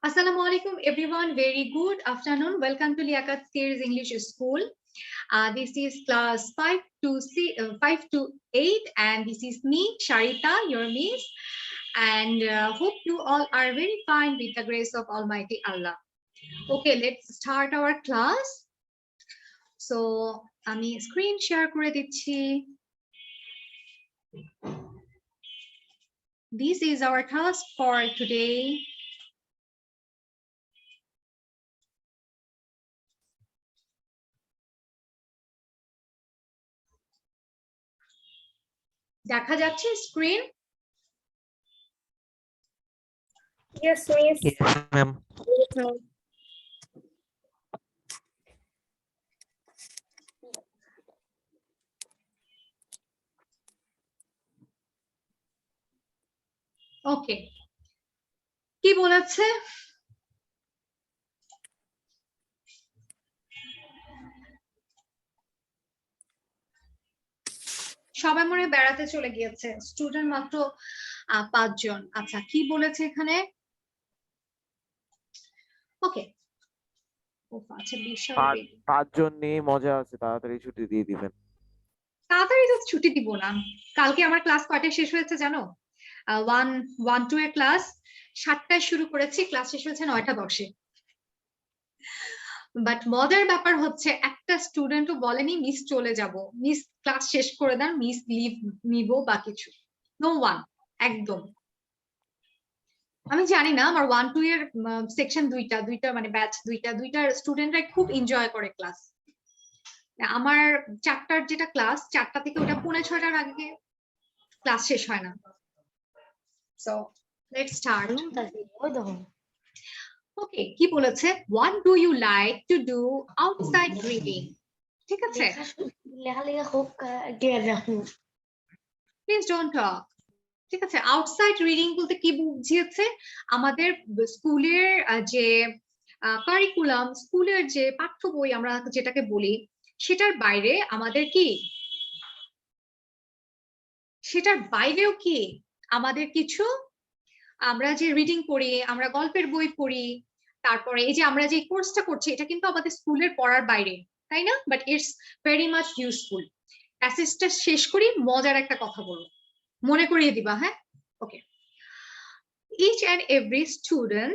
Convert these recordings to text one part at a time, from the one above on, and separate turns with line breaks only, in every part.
Assalamu alaikum everyone. Very good afternoon. Welcome to Liaquat Series English School. This is class 5 to 8 and this is me, Sharita, your miss. And hope you all are very fine with the grace of Almighty Allah. Okay, let's start our class. So, আমি screen share করে দিচ্ছি. This is our task for today. দেখা যাচ্ছে screen?
Yes, miss.
Yes, ma'am.
Yes, ma'am.
ওকে, কি বলেছে? সবাই মনে বেড়াতে চলে গিয়েছে, স্টুডেন্ট মাত্র 5 জন। আচ্ছা, কি বলেছে এখানে? ওকে, আচ্ছা, বিশাল
5 জন নিয়ে মজা আছে, তাড়াতাড়ি ছুটি দিয়ে দিবেন।
তাড়াতাড়ি তো ছুটি দিব না। কালকে আমার ক্লাস কয়টায় শেষ হয়েছে জানো? 1-2 এর ক্লাস 7টায় শুরু করেছি, ক্লাস শেষ হয়েছে 9টা 10-এ। বাট মজার ব্যাপার হচ্ছে একটা স্টুডেন্টও বলেনি মিস চলে যাব, মিস ক্লাস শেষ করে দেন, মিস লিভ নিব বা কিছু। নো ওয়ান, একদম। আমি জানি না, আমার 1-2 এর সেকশন দুইটা মানে ব্যাচ দুইটা স্টুডেন্টরা খুব এনজয় করে ক্লাস। আমার 4টার যেটা ক্লাস, 4টা থেকে ওটা 5:45-টার আগে ক্লাস শেষ হয় না। So let's start. ওকে, কি বলেছে? What do you like to do outside reading? ঠিক আছে,
লেখালেখি খুব
প্লিজ ডোন্ট টক। ঠিক আছে, আউটসাইড রিডিং বলতে কি বুঝিয়েছে? আমাদের স্কুলের যে কারিকুলাম, স্কুলের যে পাঠ্য বই আমরা যেটাকে বলি, সেটার বাইরে আমাদের কি, সেটার বাইরেও কি আমাদের কিছু, আমরা যে রিডিং পড়ি, আমরা গল্পের বই পড়ি, তারপরে এই যে আমরা যে কোর্সটা করছি, এটা কিন্তু আমাদের স্কুলের পড়ার বাইরে, তাই না? But it's very much useful. প্যাসেজটা শেষ করি, মজার একটা কথা বলবো, মনে করিয়ে দিবা, হ্যাঁ? ওকে, each and every student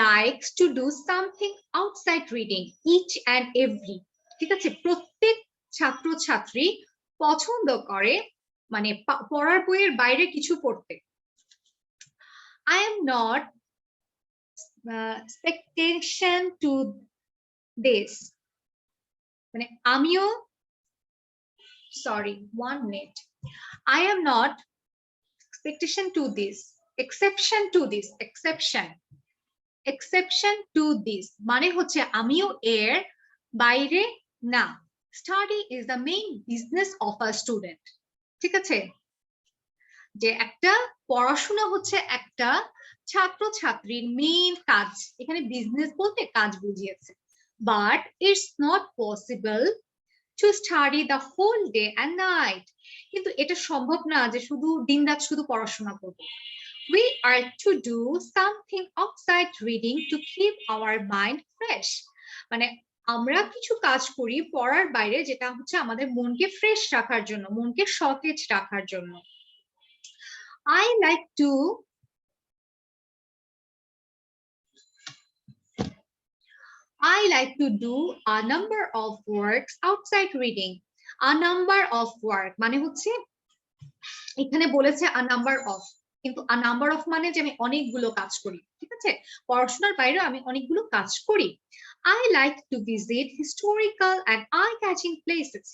likes to do something outside reading. Each and every, ঠিক আছে, প্রত্যেক ছাত্র ছাত্রী পছন্দ করে মানে পড়ার বইয়ের বাইরে কিছু পড়তে। I am not expectation to this, মানে আমিও, sorry, 1 minute, I am not expectation to this, exception to this, exception to this মানে হচ্ছে আমিও এর বাইরে না। Study is the main business of a student, ঠিক আছে, যে একটা পড়াশোনা হচ্ছে একটা ছাত্র ছাত্রীর মেইন কাজ। এখানে বিজনেস বলতে কাজ বুঝিয়েছে। But it's not possible to study the whole day and night, কিন্তু এটা সম্ভব না যে শুধু দিনরাত শুধু পড়াশোনা করব। We are to do something outside reading to keep our mind fresh, মানে আমরা কিছু কাজ করি পড়ার বাইরে, যেটা হচ্ছে আমাদের মনকে ফ্রেশ রাখার জন্য, মনকে সতেজ রাখার জন্য। I like to do a number of works outside reading. A number of work মানে হচ্ছে এখানে বলেছে a number of, কিন্তু a number of মানে যে আমি অনেকগুলো কাজ করি, ঠিক আছে, পড়াশোনার বাইরে আমি অনেকগুলো কাজ করি। I like to visit historical and eye-catching places.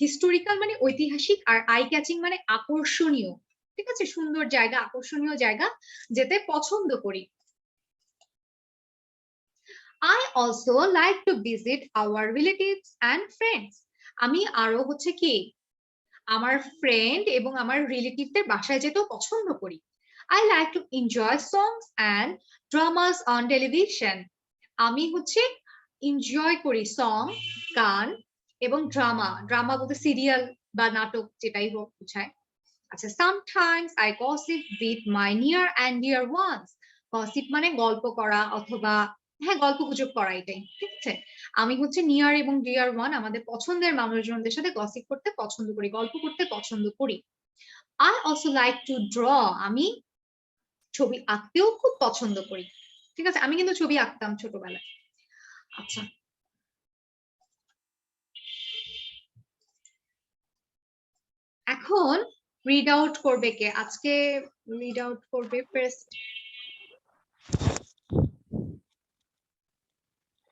Historical মানে ঐতিহাসিক, আর eye-catching মানে আকর্ষণীয়, ঠিক আছে, সুন্দর জায়গা, আকর্ষণীয় জায়গা যেতে পছন্দ করি। I also like to visit our relatives and friends. আমি আরো হচ্ছে কি আমার ফ্রেন্ড এবং আমার রিলেটিভদের বাসায় যেতেও পছন্দ করি। I like to enjoy songs and dramas on television. আমি হচ্ছে এনজয় করি সং, গান এবং ড্রামা বলতে সিরিয়াল বা নাটক যেটাই হোক বুঝায়। আচ্ছা, sometimes I gossip with my near and dear ones. Gossip মানে গল্প করা অথবা হ্যাঁ গল্প গুজব করা, এটাই ঠিক আছে। আমি হচ্ছে নিয়ার এবং ডিয়ার ওয়ান আমাদের পছন্দের মানুষজনদের সাথে গসিপ করতে পছন্দ করি, গল্প করতে পছন্দ করি। I also like to draw, আমি ছবি আঁকতেও খুব পছন্দ করি। ঠিক আছে, আমি কিন্তু ছবি আঁকতাম ছোটবেলায়। আচ্ছা, এখন রিড আউট করবে কে আজকে? রিড আউট করবে ফার্স্ট।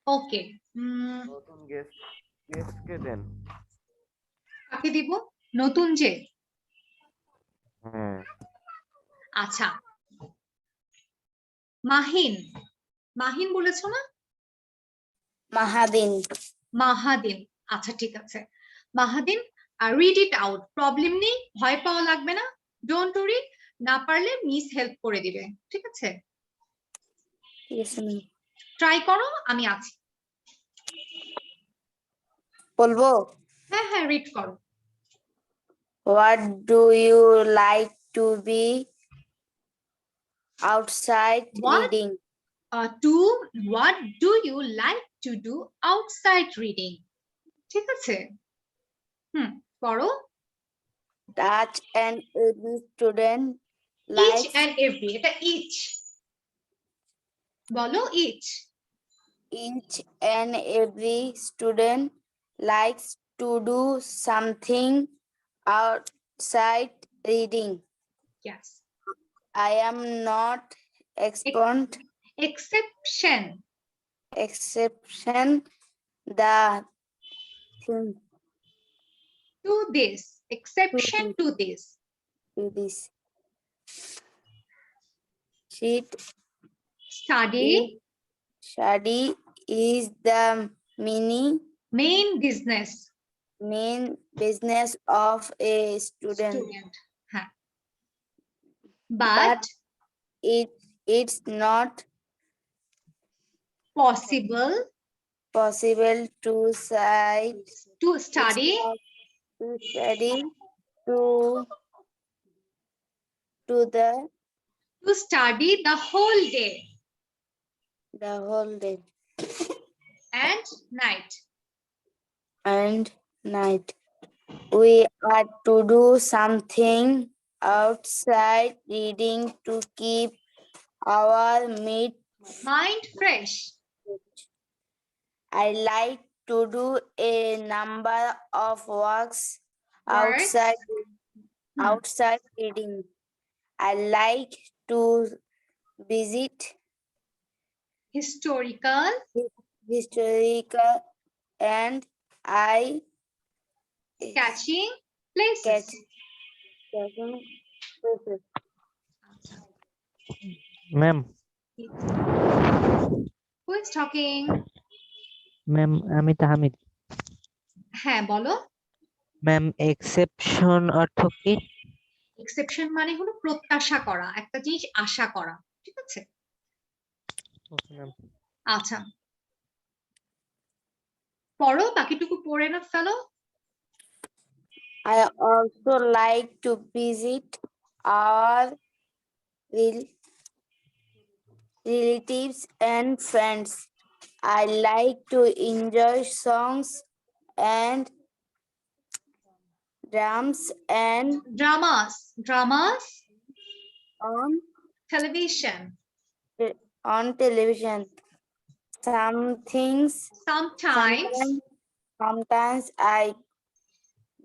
ওকে,
নতুন গেস্ট কে দেন।
কাকে দিব? নতুন যে?
হ্যাঁ,
আচ্ছা, মাহিন। মাহিন বলেছো না?
Mahadin.
মাহাদিন। আচ্ছা ঠিক আছে, মাহাদিন। রিড ইট আউট, প্রবলেম নেই, ভয় পাওয়া লাগবে না, ডোন্ট ওরি। না পারলে মিস হেল্প করে দিবে, ঠিক আছে?
Yes, ma'am.
ট্রাই করো, আমি আছি।
Bolbo.
হ্যাঁ হ্যাঁ, রিড করো।
What do you like to be outside
What?
reading?
What do you like to do outside reading? ঠিক আছে, করো।
Dutch and every student
Each
likes
and every, এটা each বলো, each।
each and every student likes to do something outside reading.
Yes.
I am not expert
Exception
exception the thing
to this, exception to this.
to this sheet.
Study
Study is the
main business
main business of a student,
student. হ্যাঁ, but
it's not
possible
possible to study
to study
to study to to the
to study the whole day
whole day
and night.
and night. We are to do something outside reading to keep our
Mind fresh.
I like to do a number of works
Works.
outside reading. I like to visit
Historical
historical and eye
catching places.
catching places.
Ma'am
Who is talking?
Ma'am আমি তাহমিদ।
হ্যাঁ বলো।
Ma'am exception অর্থ কি?
Exception মানে হলো প্রত্যাশা করা, একটা জিনিস আশা করা, ঠিক আছে? আচ্ছা, পড়ো, বাকিটুকু পড়ে না ফেলো।
I also like to visit our relatives and friends. I like to enjoy songs and dramas on
television.
television. Sometimes I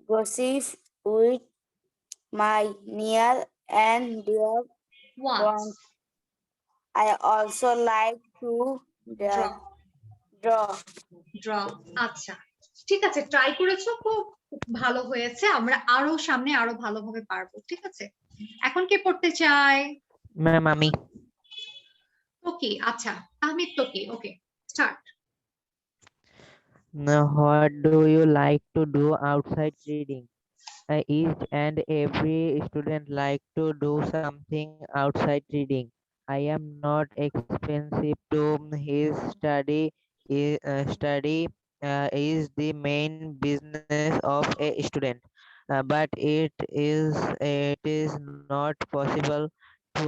gossip with my near and dear ones. I also like to draw.
আচ্ছা ঠিক আছে, try করেছো, খুব ভালো হয়েছে। আমরা আরো সামনে আরো ভালোভাবে পারবো, ঠিক আছে? এখন কে পড়তে চায়?
ম্যাম আমি।
ওকে, আচ্ছা তাহমিদ তোকি, okay start.
What do you like to do outside reading? Each and every student like to do something outside reading. I am not expensive to his study is the main business of a student, but it is not possible to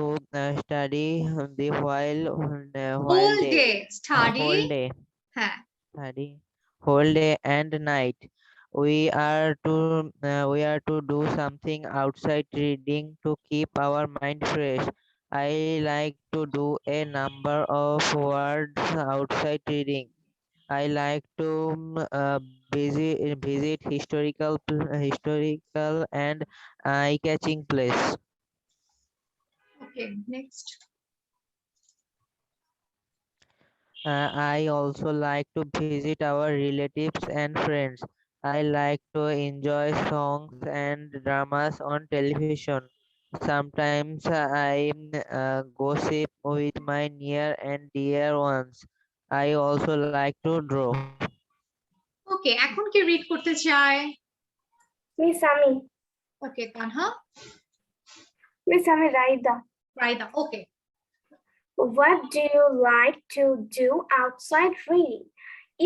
study the while
Whole
day,
day study,
whole day,
হ্যাঁ,
study whole day and night. We are to do something outside reading to keep our mind fresh. I like to do a number of words outside reading. I like to visit historical and eye-catching place.
okay, next.
I also like to visit our relatives and friends. I like to enjoy songs and dramas on television. Sometimes I gossip with my near and dear ones. I also like to draw.
ওকে, এখন কি read করতে চায়?
Miss Ami,
okay, Tanha,
Miss Ami Raida,
Raida, okay.
what do you like to do outside reading?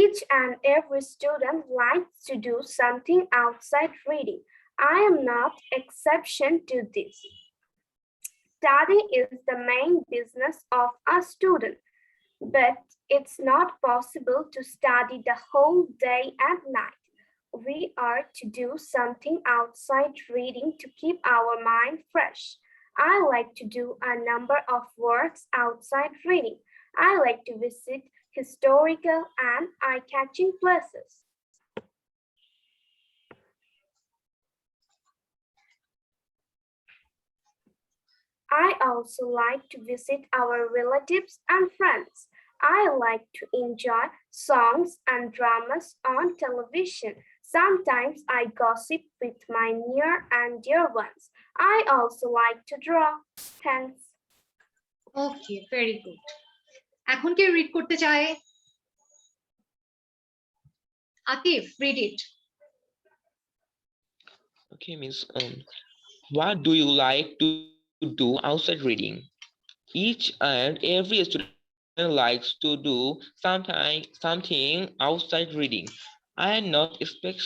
Each and every student likes to do something outside reading. I am not exception to this. Study is the main business of a student, but it's not possible to study the whole day and night. We are to do something outside reading to keep our mind fresh. I like to do a number of works outside reading. I like to visit historical and eye-catching places. I also like to visit our relatives and friends. I like to enjoy songs and dramas on television. Sometimes I gossip with my near and dear ones. I also like to draw. Thanks.
Okay, very good. এখন কে read করতে চায়? Atif, read it.
Okay, Miss. What do you like to do outside reading? Each and every student likes to do something outside reading. I am not expect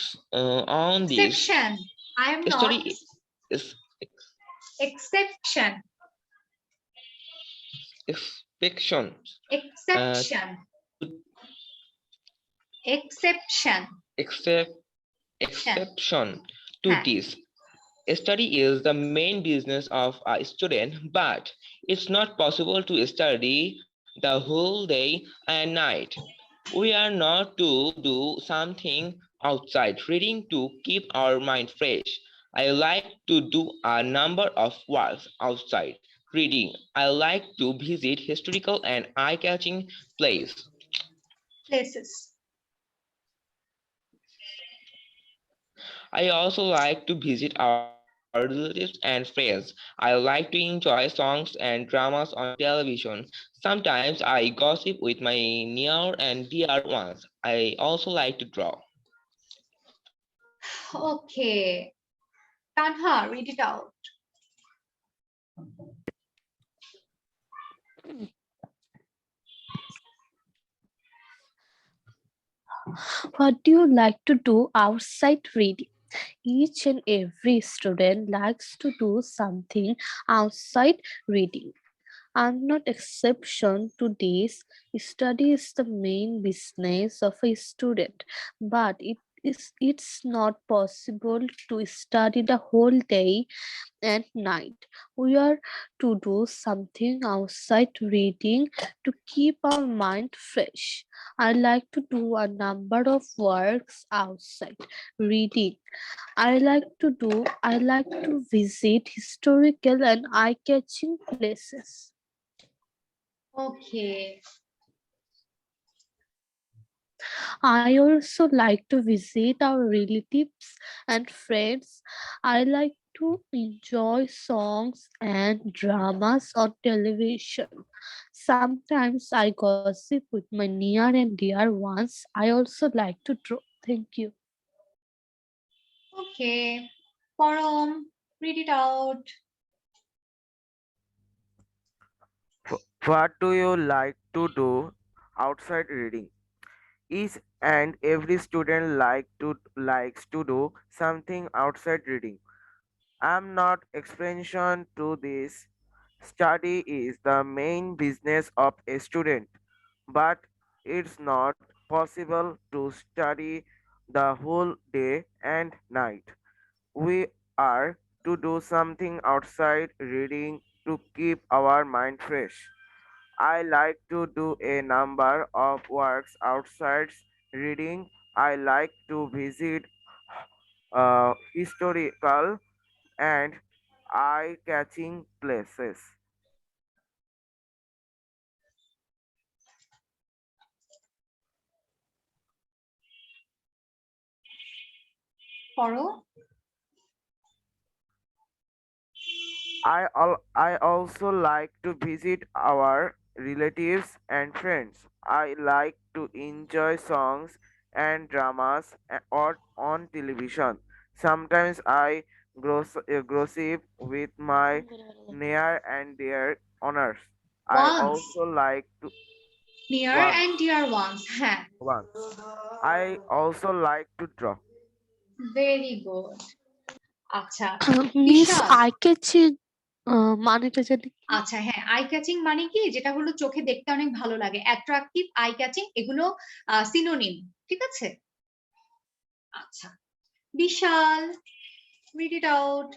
on this.
Exception. I am not
Study is
exception.
exception.
Exception. Exception.
Exception to
Huh.
this. Study is the main business of a student, but it's not possible to study the whole day and night. We are not to do something outside reading to keep our mind fresh. I like to do a number of works outside reading. I like to visit historical and eye-catching places.
Places.
I also like to visit our relatives and friends. I like to enjoy songs and dramas on television. Sometimes I gossip with my near and dear ones. I also like to draw.
Okay. Tanha, read it out.
What do you like to do outside reading? Each and every student likes to do something outside reading. I'm not exception to this. Study is the main business of a student, but it's not possible to study the whole day and night. We are to do something outside reading to keep our mind fresh. I like to do a number of works outside reading. I like to visit historical and eye-catching places.
Okay.
I also like to visit our relatives and friends. I like to enjoy songs and dramas on television. Sometimes I gossip with my near and dear ones. I also like to draw. Thank you.
Okay. Param, read it out.
What do you like to do outside reading? Each and every student likes to do something outside reading. I'm not exception to this. Study is the main business of a student, but it's not possible to study the whole day and night. We are to do something outside reading to keep our mind fresh. I like to do a number of works outside reading. I like to visit historical and eye-catching places.
পড়ো।
I also like to visit our relatives and friends. I like to enjoy songs and dramas or on television. Sometimes I gossip with my near and dear honors. I
Once,
also like to
near
once
and dear ones, হ্যাঁ,
once. I also like to draw.
very good. আচ্ছা,
miss
বিশাল।
Eye catching মানেটা জানি কি?
আচ্ছা হ্যাঁ, eye catching মানে কি, যেটা হলো চোখে দেখতে অনেক ভালো লাগে, অ্যাট্রাকটিভ, আই ক্যাচিং, এগুলো সিনোনিম, ঠিক আছে? আচ্ছা, Bishal, read it out.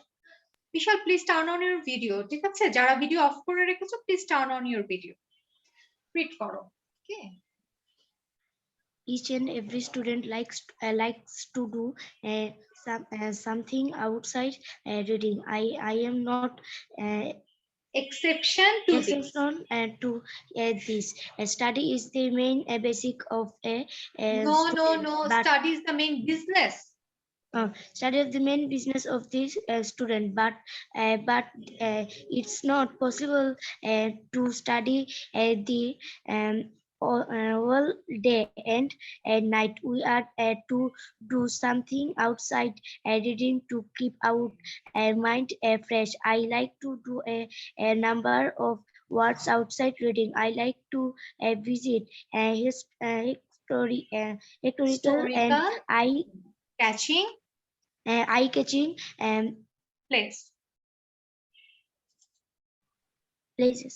Bishal, please turn on your video, ঠিক আছে? যারা ভিডিও অফ করে রেখেছো, please turn on your video, read করো। Okay,
Each and every student likes to do something outside reading. I am not
exception to this.
exception to this. Study is the main basic of a
No,
student, but
study is the main business.
study is the main business of this student, but it's not possible to study the all day and at night. We are to do something outside reading to keep our mind fresh. I like to do a number of words outside reading. I like to visit historical and
Historical,
eye
catching,
eye-catching
place.
places.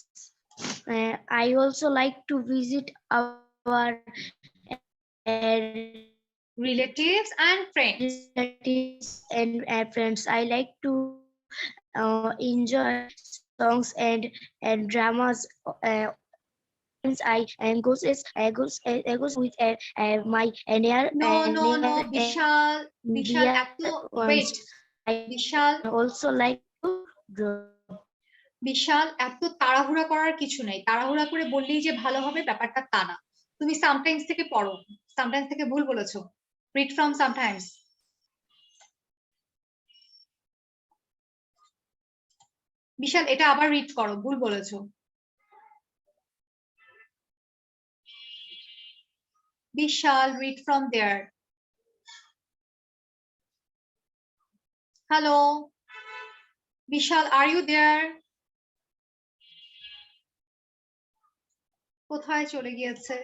I also like to visit our
Relatives and friends.
relatives and friends. I like to enjoy songs and dramas. I goes with my near
No, Vishal,
dear
wait,
ones. I
Vishal,
also like to draw.
বিশাল, এত তাড়াহুড়া করার কিছু নেই, তাড়াহুড়া করে বললেই যে ভালো হবে ব্যাপারটা তা না। তুমি সামটাইমস থেকে পড়ো, সামটাইমস থেকে ভুল বলেছো, রিড ফ্রম সামটাইমস। বিশাল, এটা আবার রিড করো, ভুল বলেছো। Bishal, read from there. Hello Bishal, are you there? কোথায় চলে গিয়েছে?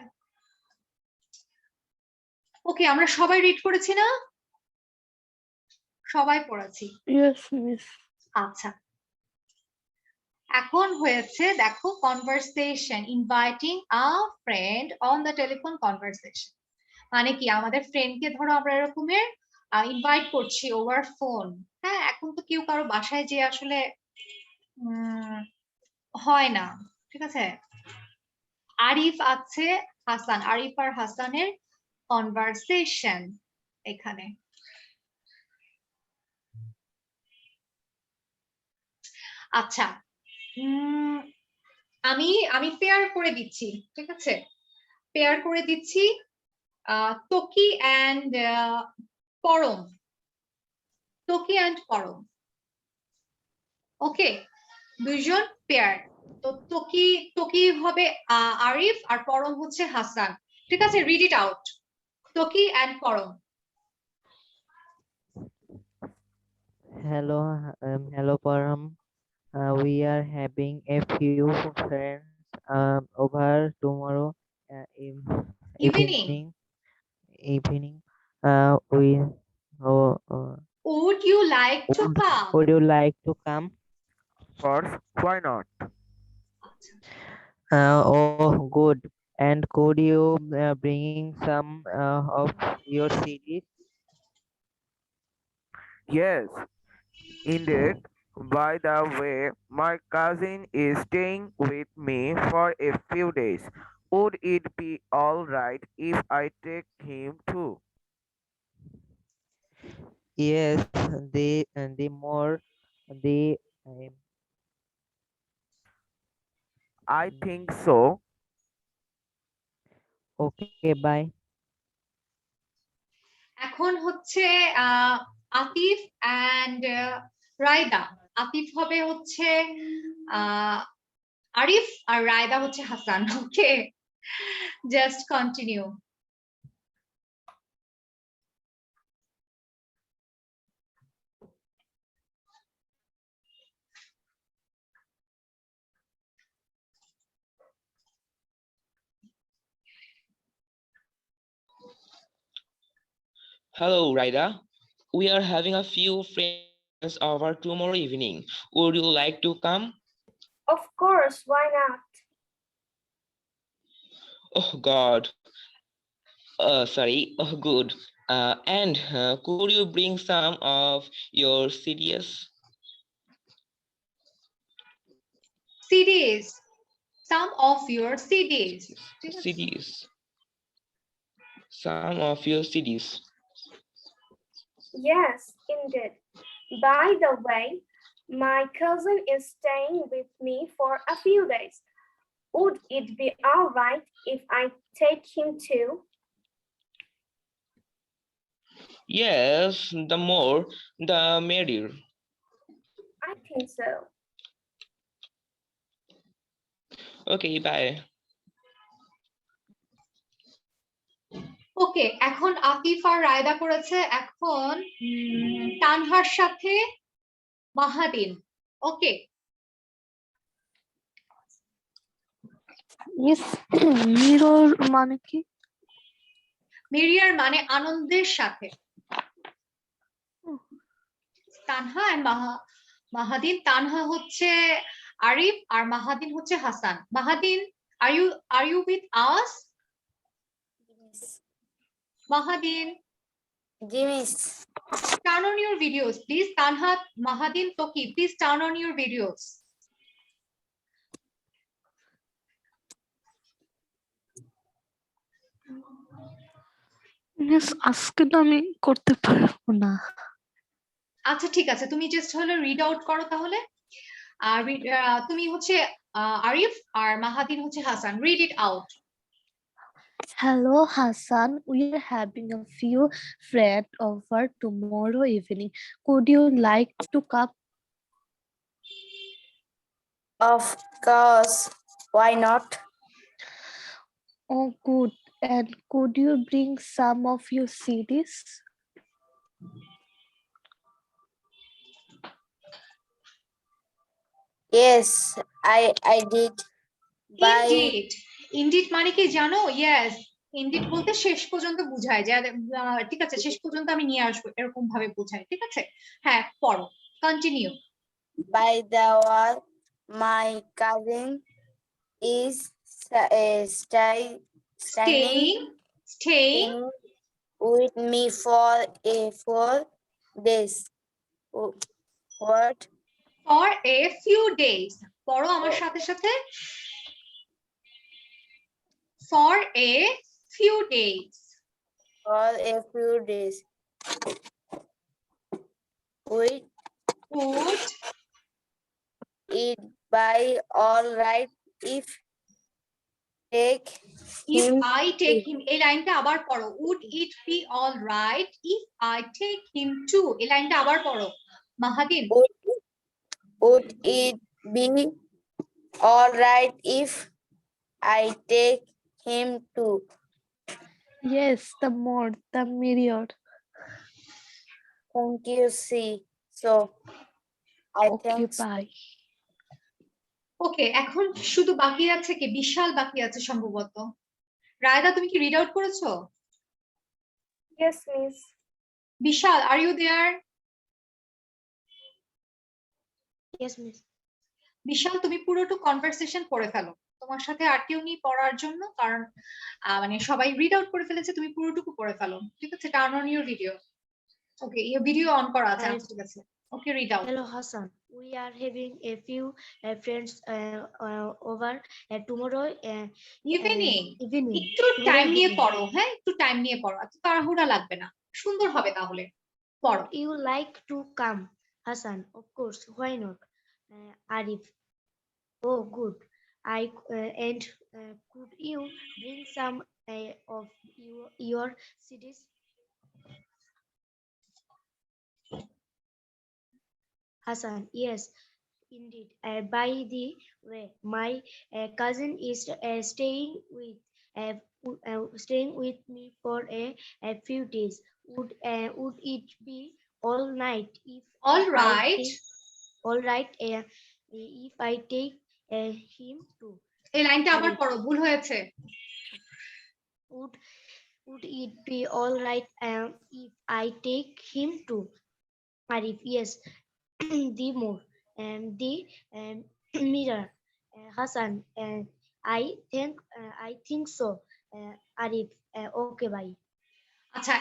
ওকে, আমরা সবাই রিড করেছি না? সবাই পড়াছি।
Yes miss.
আচ্ছা, এখন হয়েছে দেখো conversation, inviting a friend on the telephone conversation. মানে কি, আমাদের ফ্রেন্ডকে ধরো আমরা এরকমের ইনভাইট করছি ওভার ফোন। হ্যাঁ, এখন তো কেউ কারো বাসায় যে আসলে হয় না, ঠিক আছে? আরিফ আছে, হাসান, আরিফ আর হাসানের কনভারসেশন এখানে। আচ্ছা, আমি পেয়ার করে দিচ্ছি, ঠিক আছে? পেয়ার করে দিচ্ছি তকি অ্যান্ড পরম, তকি অ্যান্ড পরম। ওকে, দুইজন পেয়ার। তো তকি হবে আরিফ আর পরম হচ্ছে হাসান, ঠিক আছে? Read it out, Taqi and পরম।
Hello, Param. We are having a few friends over tomorrow
Evening.
evening. We
Would you like to come?
would you like to come?
Of course, why not?
Oh, good. And could you bring some of your CDs?
Yes, indeed. By the way, my cousin is staying with me for a few days. Would it be alright if I take him too?
Yes, the more the
I think so.
okay, bye.
এখন হচ্ছে Atif and রায়দা। Atif হবে হচ্ছে আরিফ আর রায়দা হচ্ছে Hasan. Okay, just continue.
Hello, Raida. We are having a few friends over tomorrow evening. Would you like to come?
Of course, why not?
Oh God. Sorry. Oh, good. And could you bring some of your CDs?
সিডিজ, some of your সিডিজ। ঠিক আছে,
CDs. Some of your CDs.
Yes, indeed. By the way, my cousin is staying with me for a few days. Would it be all right if I take him too?
Yes, the more, the merrier.
I think so.
Okay, bye.
ওকে, এখন আতিফ আর রায়দা করেছে, এখন তানহার সাথে মাহাদিন। ওকে,
miss mirror মানে কি?
Merrier মানে আনন্দের সাথে। তানহা এন্ড মাহাদিন। তানহা হচ্ছে আরিফ আর মাহাদিন হচ্ছে Hasan. Mahadin, are you with us? Mahadin,
Jimis.
turn on your videos, please. Tanha, Mahadin, Toki, please turn on your videos.
Miss আজকে তো আমি করতে পারবো না।
আচ্ছা ঠিক আছে, তুমি জাস্ট হলো রিড আউট করো তাহলে। আর তুমি হচ্ছে আরিফ আর মাহাদিন হচ্ছে Hasan. Read it out.
Hello, Hassan. We are having a few friends over tomorrow evening. Could you like to come?
Of course. Why not?
Oh, good. And could you bring some of your CDs?
Yes, I did. By
indeed, indeed মানে কি জানো? Yes, indeed বলতে শেষ পর্যন্ত বুঝায় যে ঠিক আছে, শেষ পর্যন্ত আমি নিয়ে আসবো, এরকম ভাবে বোঝায়। ঠিক আছে, হ্যাঁ পড়ো, continue.
by the wall, my cousin is standing
staying
with me for a 4 days. What?
For a few days. পড়ো আমার সাথে সাথে। For a few days.
For a few days. Would
Would
it be all right if take
if
him
I take him, এই লাইনটা আবার পড়ো। Would it be all right if I take him too? এই লাইনটা আবার পড়ো মাহাদিন।
would it be all right if I take him too?
Yes, the more, the merrier.
Thank you, see. So I
Okay,
think
bye.
ওকে, এখন শুধু বাকি আছে কি বিশাল বাকি আছে সম্ভবত। রায়দা তুমি কি রিড আউট করেছো?
Yes, miss.
Vishal, are you there?
Yes, miss.
বিশাল তুমি পুরোটুকু কনভারসেশন পড়ে ফেলো, তোমার সাথে আর কেউ নেই পড়ার জন্য, কারণ মানে সবাই রিড আউট করে ফেলেছে, তুমি পুরোটুকু পড়ে ফেলো, ঠিক আছে? Turn on your video. Okay, your video on করা আছে, আচ্ছা, ঠিক আছে। Okay, read out.
Hello Hassan, we are having a few friends over tomorrow
evening,
evening.
একটু
Tomorrow
টাইম নিয়ে
evening.
পড়ো, হ্যাঁ, একটু টাইম নিয়ে পড়ো, এত তাড়াহুড়া লাগবে না, সুন্দর হবে তাহলে, পড়ো।
Would you like to come, Hassan? Of course, why not? Arif, oh good. And could you bring some of your CDs? Hassan, yes, indeed. By the way, my cousin is staying with me for a few days. Would it be all night if
All
I
right,
take, all right? If I take him too?
এই লাইনটা আবার
Arif,
পড়ো, ভুল হয়েছে।
would would it be all right if I take him too? Arif, yes. The more the mirror. Hassan, I think so. Arif, okay, bye.
আচ্ছা,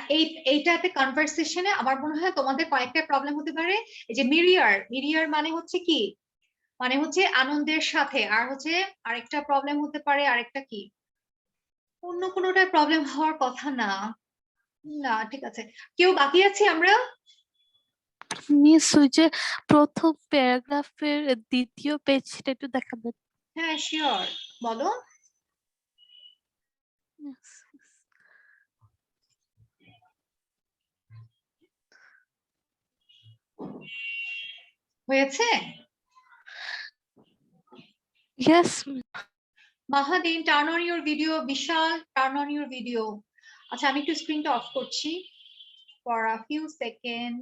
এইটাতে কনভারসেশনে আমার মনে হয় তোমাদের কয়েকটা প্রবলেম হতে পারে। এই যে মিরিয়ার মানে হচ্ছে কি, মানে হচ্ছে আনন্দের সাথে, আর হচ্ছে আরেকটা প্রবলেম হতে পারে, আরেকটা কি, অন্য কোনোটা প্রবলেম হওয়ার কথা না। না, ঠিক আছে, কেউ বাকি আছে আমরা?
মিস ওই যে প্রথম প্যারাগ্রাফের দ্বিতীয় পেজটা একটু দেখাবেন?
হ্যাঁ, শিওর, বলো। হয়েছে?
Yes.
Mahadin, turn on your video. Bishal, turn on your video. আচ্ছা, আমি একটু স্ক্রিনটা অফ করছি ফর আ ফিউ সেকেন্ড।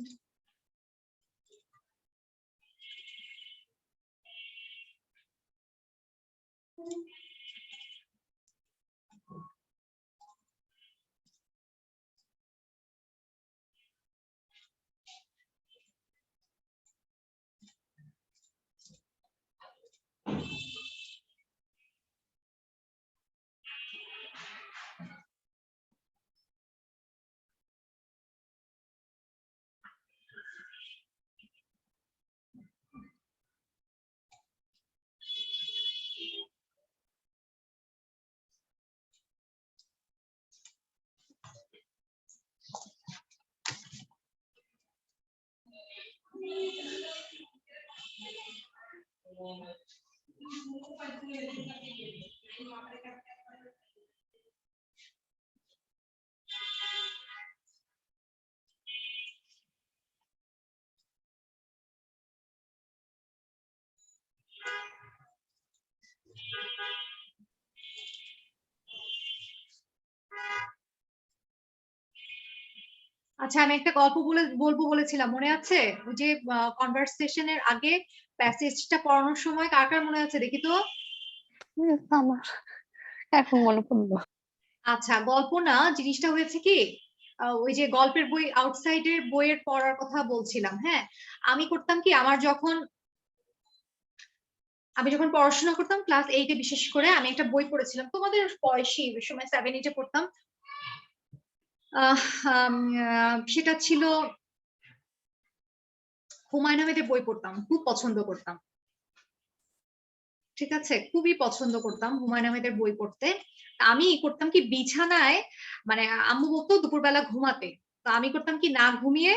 আচ্ছা, আমি একটা গল্প বলবো বলেছিলাম, মনে আছে? ওই যে কনভারসেশনের আগে প্যাসেজটা পড়ানোর সময় কার কার মনে আছে দেখি তো?
আমার এখন মনে পড়লো।
আচ্ছা, গল্প না, জিনিসটা হয়েছে কি, ওই যে গল্পের বই, আউটসাইডের বইয়ের পড়ার কথা বলছিলাম। হ্যাঁ, আমি করতাম কি, আমি যখন পড়াশোনা করতাম ক্লাস 8-এ, বিশেষ করে আমি একটা বই পড়েছিলাম, তোমাদের বয়সী, ওই সময় 7-8-এ পড়তাম। সেটা ছিল হুমায়ুন আহমেদের বই পড়তাম, খুব পছন্দ করতাম, ঠিক আছে, খুবই পছন্দ করতাম হুমায়ুন আহমেদের বই পড়তে। আমি করতাম কি, বিছানায়, মানে আম্মু বলতো দুপুরবেলা ঘুমাতে, তো আমি করতাম কি, না ঘুমিয়ে,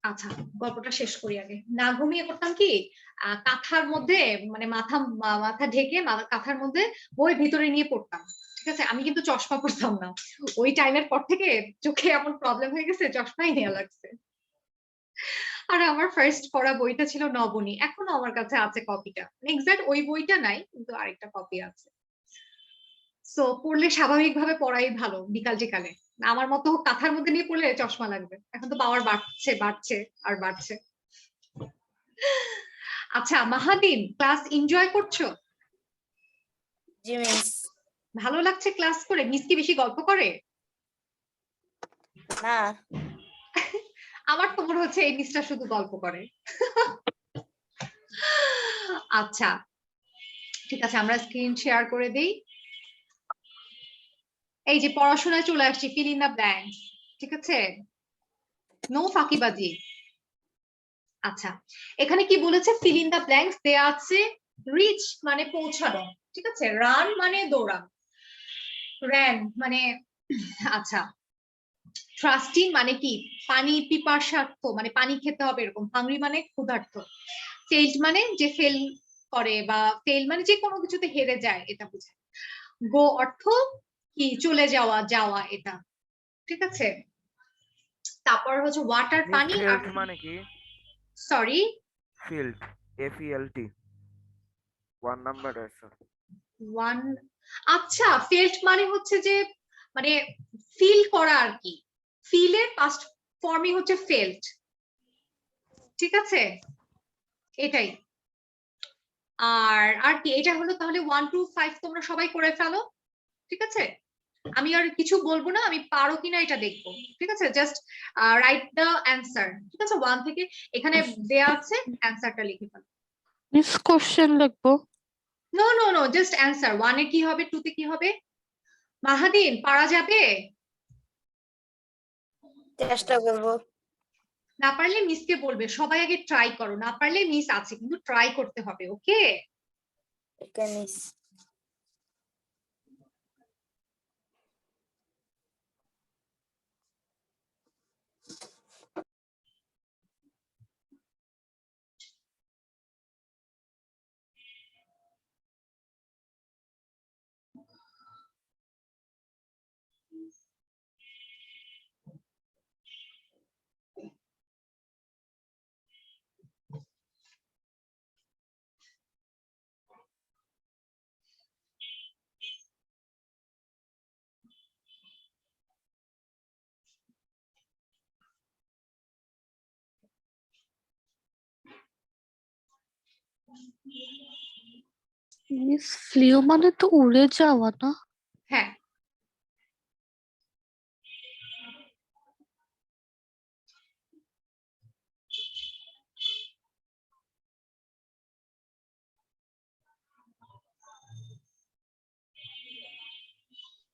আচ্ছা গল্পটা শেষ করি আগে, না ঘুমিয়ে করতাম কি, কাঁথার মধ্যে, মানে মাথা ঢেকে কাঁথার মধ্যে বই ভিতরে নিয়ে পড়তাম, ঠিক আছে? আমি কিন্তু চশমা পড়তাম না, ওই টাইমের পর থেকে চোখে এমন প্রবলেম হয়ে গেছে, চশমাই নেওয়া লাগছে। আর আমার ফার্স্ট পড়া বইটা ছিল নবনী, এখনো আমার কাছে আছে কপিটা, এক্সাক্ট ওই বইটা নাই, কিন্তু আরেকটা কপি আছে। সো পড়লে স্বাভাবিকভাবে পড়াই ভালো, বিকাল টিকালে, আমার মতো কাঁথার মধ্যে নিয়ে পড়লে চশমা লাগবে, এখন তো পাওয়ার বাড়ছে আর বাড়ছে। আচ্ছা মাহাদিন, ক্লাস এনজয় করছো?
জি মিস।
ভালো লাগছে ক্লাস করে? মিস কি বেশি গল্প করে?
না।
আমার তো মনে হচ্ছে এই মিসটা শুধু গল্প করে। আচ্ছা ঠিক আছে, আমরা স্ক্রিন শেয়ার করে দিই। এই যে পড়াশোনায় চলে আসছি, ফিল ইন দ্য ব্ল্যাঙ্কস। ঠিক আছে, নো ফাঁকিবাজি। আচ্ছা, এখানে কি বলেছে? ফিল ইন দ্য ব্ল্যাঙ্কস দেয়া আছে। রিচ মানে পৌঁছানো, ঠিক আছে। রান মানে দৌড়ানো, র্যান মানে আচ্ছা। ট্রাস্টি মানে কি? পানি পিপাসার্থ, মানে পানি খেতে হবে এরকম। হাংরি মানে ক্ষুধার্ত। ফেইল্ড মানে যে ফেল করে, বা ফেল মানে যে কোনো কিছুতে হেরে যায়, এটা বোঝায়। গো অর্থ কি? চলে যাওয়া, যাওয়া, এটা ঠিক আছে। তারপর হচ্ছে ওয়াটার
মিস
পানি, আর
ফিল্ড মানে কি?
Sorry
field, FELT, 1 number answer.
One. আচ্ছা, ফেল্ট মানে হচ্ছে যে মানে ফিল করা আর কি। ফিলের পাস্ট ফর্মই হচ্ছে ফেল্ট, ঠিক আছে, এটাই। আর আর কি, এটা হলো তাহলে 1 to 5 তোমরা সবাই করে ফেলো, ঠিক আছে। আমি আর কিছু বলবো না, আমি পারো কিনা এটা দেখবো, ঠিক আছে। জাস্ট রাইট দ্য অ্যান্সার, ঠিক আছে। 1 থেকে এখানে দেয়া আছে, অ্যান্সারটা লিখে ফেলো।
মিস কোশ্চেন লিখবো?
No no no, just answer. 1 এ কি হবে, 2 তে কি হবে? মাহাদিন, পারা যাবে?
চেষ্টা করবো।
না পারলে মিসকে বলবে। সবাই আগে ট্রাই করো, না পারলে মিস আছে, কিন্তু ট্রাই করতে হবে, okay.
Okay miss.
Miss flew মানে তো উড়ে যাওয়া না?
হ্যাঁ,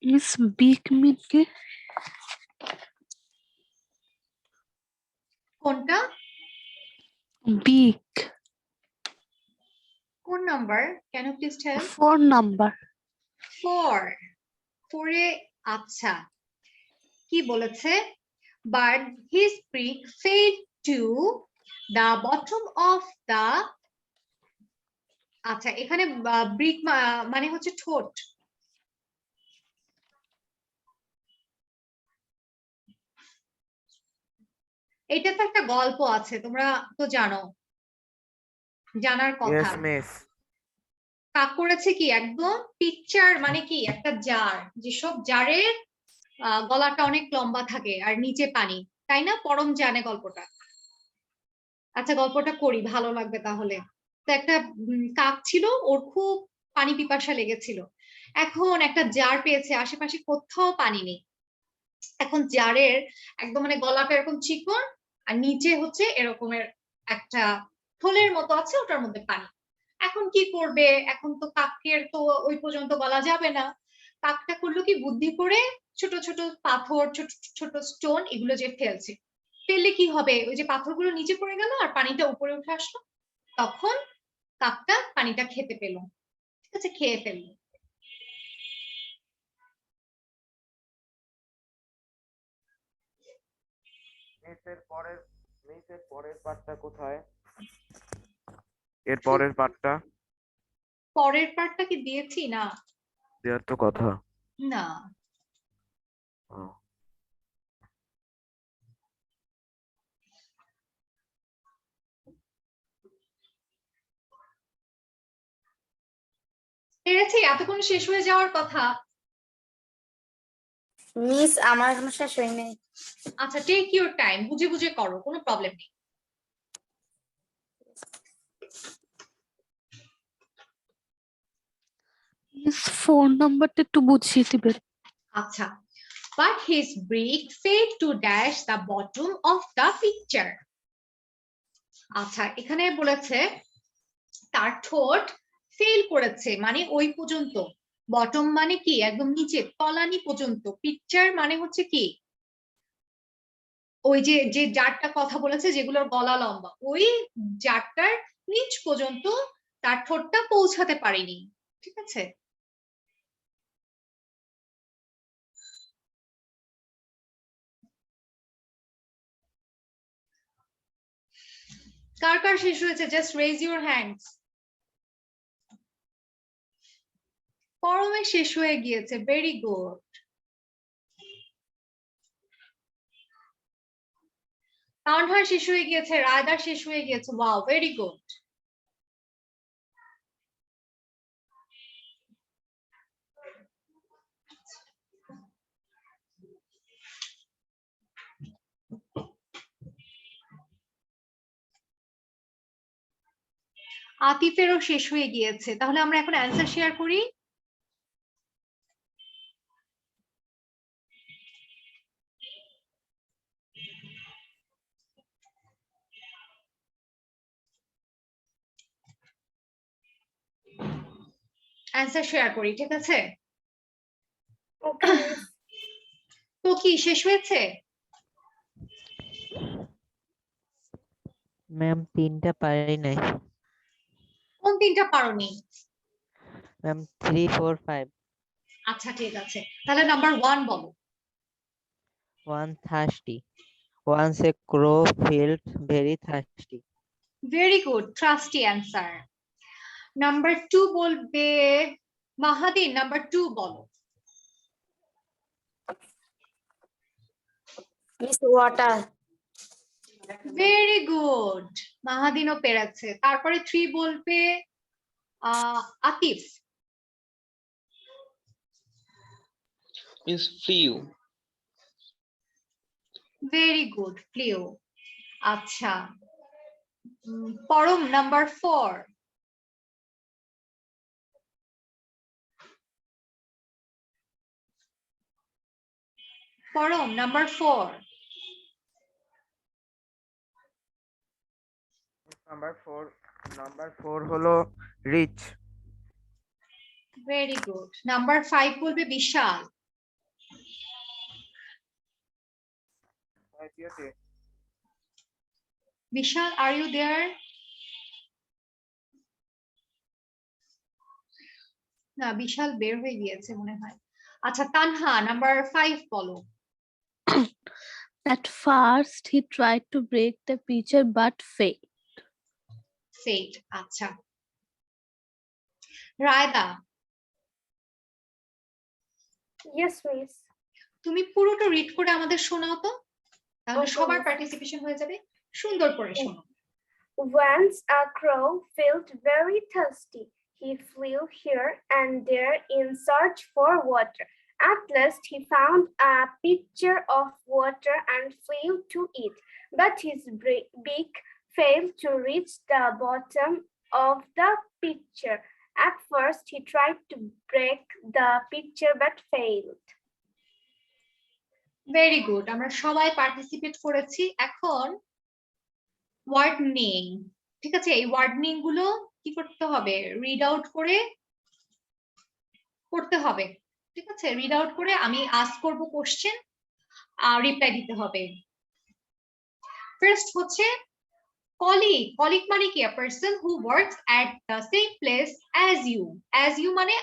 মিস বিগ মিন কি?
কোনটা?
বিগ
কোন number? Can you please tell?
4 number.
4। 4 এ আচ্ছা কি বলেছে? But his beak fell to the bottom of the, আচ্ছা এখানে ব্রিক মানে হচ্ছে ঠোঁট। এটা তো একটা গল্প আছে, তোমরা তো জানো, জানার কথা।
Yes miss.
কাক করেছে কি? একদম পিকচার মানে কি? একটা জার, যেসব জারের গলাটা অনেক লম্বা থাকে আর নিচে পানি, তাই না? পরম জানে গল্পটা। আচ্ছা গল্পটা করি, ভালো লাগবে তাহলে। তো একটা কাক ছিল, ওর খুব পানি পিপাসা লেগেছিল। এখন একটা জার পেয়েছে, আশেপাশে কোথাও পানি নেই। এখন জারের একদম মানে গলাটা এরকম চিকন, আর নিচে হচ্ছে এরকমের একটা থলের মতো আছে, ওটার মধ্যে পানি। এখন কি করবে? এখন তো কাকের তো ওই পর্যন্ত গলা যাবে না। কাকটা করলো কি, বুদ্ধি করে ছোট ছোট পাথর, ছোট ছোট স্টোন, এগুলো যে ফেলছে। ফেললে কি হবে? ওই যে পাথরগুলো নিচে পড়ে গেল আর পানিটা উপরে উঠে আসলো। তখন কাকটা পানিটা খেতে পেলো, ঠিক আছে, খেয়ে ফেললো।
মিসের পরের পার্টটা কোথায়? এর পরের পার্টটা
পরের পার্টটা কি দিয়েছি? না
দেওয়ার তো কথা।
না,
ও,
পেরেছি, এতক্ষণ শেষ হয়ে যাওয়ার কথা।
মিস আমার এখনো শেষ হয়নি।
আচ্ছা টেক ইউর টাইম, বুঝে বুঝে করো, কোনো প্রবলেম নেই।
মিস 4 নাম্বারটা একটু বুঝিয়ে দিবেন?
আচ্ছা, but his beak failed to dash the bottom of the picture. আচ্ছা, এখানে বলেছে তার ঠোঁট ফেল করেছে, মানে ওই পর্যন্ত। বটম মানে কি? একদম নিচে, তলানি পর্যন্ত। পিকচার মানে হচ্ছে কি? ওই যে যে জারটা কথা বলেছে, যেগুলোর গলা লম্বা, ওই জারটার নিচ পর্যন্ত তার ঠোঁটটা পৌঁছাতে পারেনি। ঠিক আছে? কার কার শেষ হয়েছে? Just raise your hands. পরমে শেষ হয়ে গিয়েছে, ভেরি গুড। তানহার শেষ হয়ে গিয়েছে, রায়দার শেষ হয়ে গিয়েছে, ওয়াও, ভেরি গুড। আতিফেরও শেষ হয়ে গিয়েছে। তাহলে আমরা এখন অ্যান্সার শেয়ার করি। অ্যান্সার শেয়ার করি, ঠিক আছে?
Okay, miss.
তো কি শেষ হয়েছে?
ম্যাম 3টা পারি নাই।
কোন 3টা পারোনি?
ম্যাম 3, 4, 5.
আচ্ছা, ঠিক আছে, তাহলে নাম্বার 1 বলো।
1 thirsty. Once a crow felt very thirsty.
Very good, thirsty answer. Number 2 বলবে মাহাদিন, নাম্বার 2 বলো।
Miss water.
ভেরি গুড, মাহাদিনও পেরেছে। তারপরে 3 বলবে Atif.
Means flew.
Very good, flew. আচ্ছা, পরম নাম্বার 4। পরম নাম্বার 4।
নাম্বার 4 হলো রিচ।
Very good. নাম্বার 5 বলবে বিশাল। বিশাল, আর ইউ দেয়ার? না, বিশাল বের হয়ে গিয়েছে মনে হয়। আচ্ছা, তানহা নাম্বার 5 বলো।
At first, he tried to break the pitcher but failed.
ফেট। আচ্ছা, রায়দা
Yes, miss.
তুমি পুরোটা রিড করে আমাদের শোনাও তো, তাহলে
Okay,
সবার
miss.
পার্টিসিপেশন হয়ে যাবে। সুন্দর করে শোনো।
Once a crow felt very thirsty. He flew here and there in search for water. At last, he found a pitcher of water and flew to it. But his beak failed to reach the bottom of the pitcher. At first, he tried to break the pitcher but failed.
Very good, আমরা সবাই participate করেছি। এখন ওয়ার্ডনিং, ঠিক আছে? এই ওয়ার্ডনিং গুলো কি করতে হবে? রিড আউট করে করতে হবে, ঠিক আছে? রিড আউট করে আমি আস্ক করব কোশ্চেন, রিপ্লাই দিতে হবে। ফার্স্ট হচ্ছে কলিগ। কলিগ মানে কি? A person who works at the same place as you. As you মানে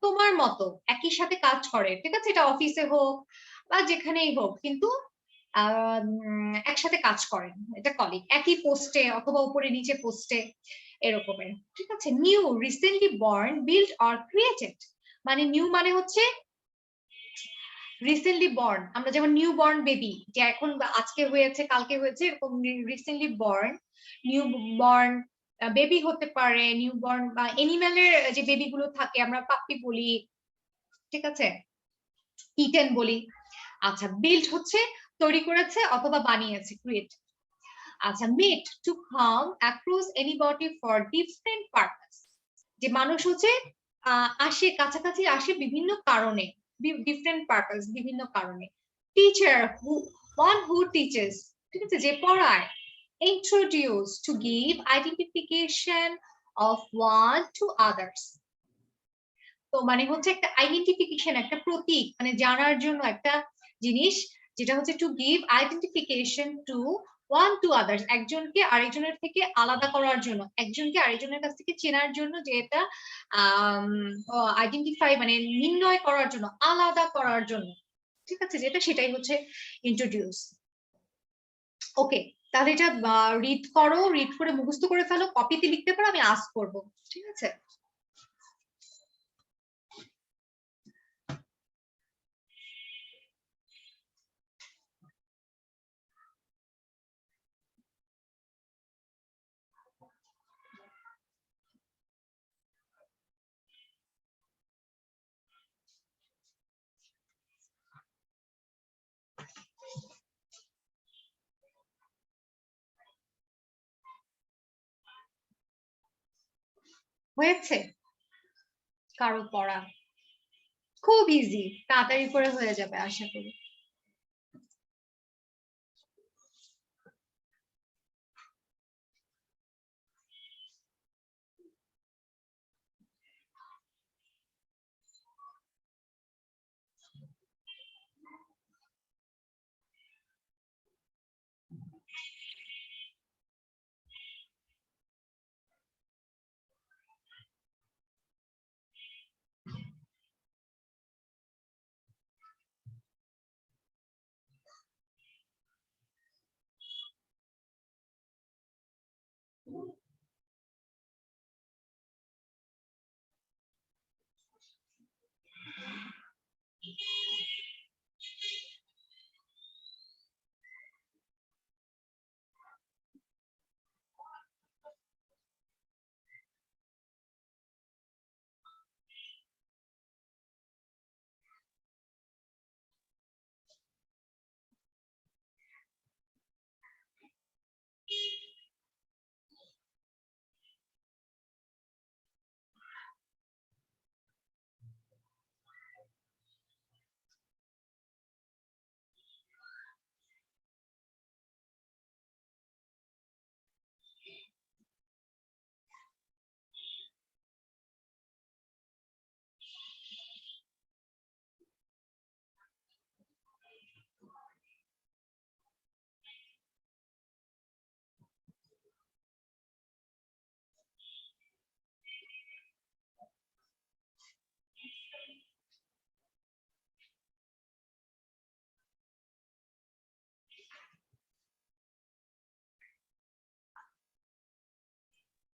তোমার মতো, একই সাথে কাজ করে, ঠিক আছে? এটা অফিসে হোক বা যেখানেই হোক, কিন্তু একসাথে কাজ করেন, এটা কলিগ। একই পোস্টে অথবা উপরে নিচে পোস্টে, এরকমের, ঠিক আছে? New, recently born, build or created. মানে নিউ মানে হচ্ছে রিসেন্টলি বর্ন, আমরা যেমন নিউ বর্ন বেবি, যে এখন আজকে হয়েছে কালকে হয়েছে, এরকম recently born, new born baby হতে পারে, নিউ বর্ন বা এনিম্যালের যে বেবি গুলো থাকে আমরা পাপ্পি বলি, ঠিক আছে? ইটেন বলি। আচ্ছা, বিল্ড হচ্ছে তৈরি করেছে অথবা বানিয়েছে, ক্রিয়েট। আচ্ছা, met, to come across anybody for different purpose. যে মানুষ হচ্ছে আসে, কাছাকাছি আসে বিভিন্ন কারণে, ডিফারেন্ট পারপাস, বিভিন্ন কারণে। টিচার one who teaches, ঠিক আছে, যে পড়ায়। Introduce, to give identification of one to others. তো মানে হচ্ছে একটা আইডেন্টিফিকেশন, একটা প্রতীক, মানে জানার জন্য একটা জিনিস, যেটা হচ্ছে to give identification to one to others, একজনকে আরেকজনের থেকে আলাদা করার জন্য, একজনকে আরেকজনের কাছ থেকে চেনার জন্য, যে এটা আইডেন্টিফাই মানে নির্ণয় করার জন্য, আলাদা করার জন্য, ঠিক আছে, যেটা সেটাই হচ্ছে ইন্ট্রোডিউস। ওকে, তাহলে এটা রিড করো, রিড করে মুখস্থ করে ফেলো, কপিতে লিখতে পারো, আমি আস্ক করব, ঠিক আছে। হয়েছে কারো পড়া? খুব ইজি, তাড়াতাড়ি করে হয়ে যাবে আশা করি।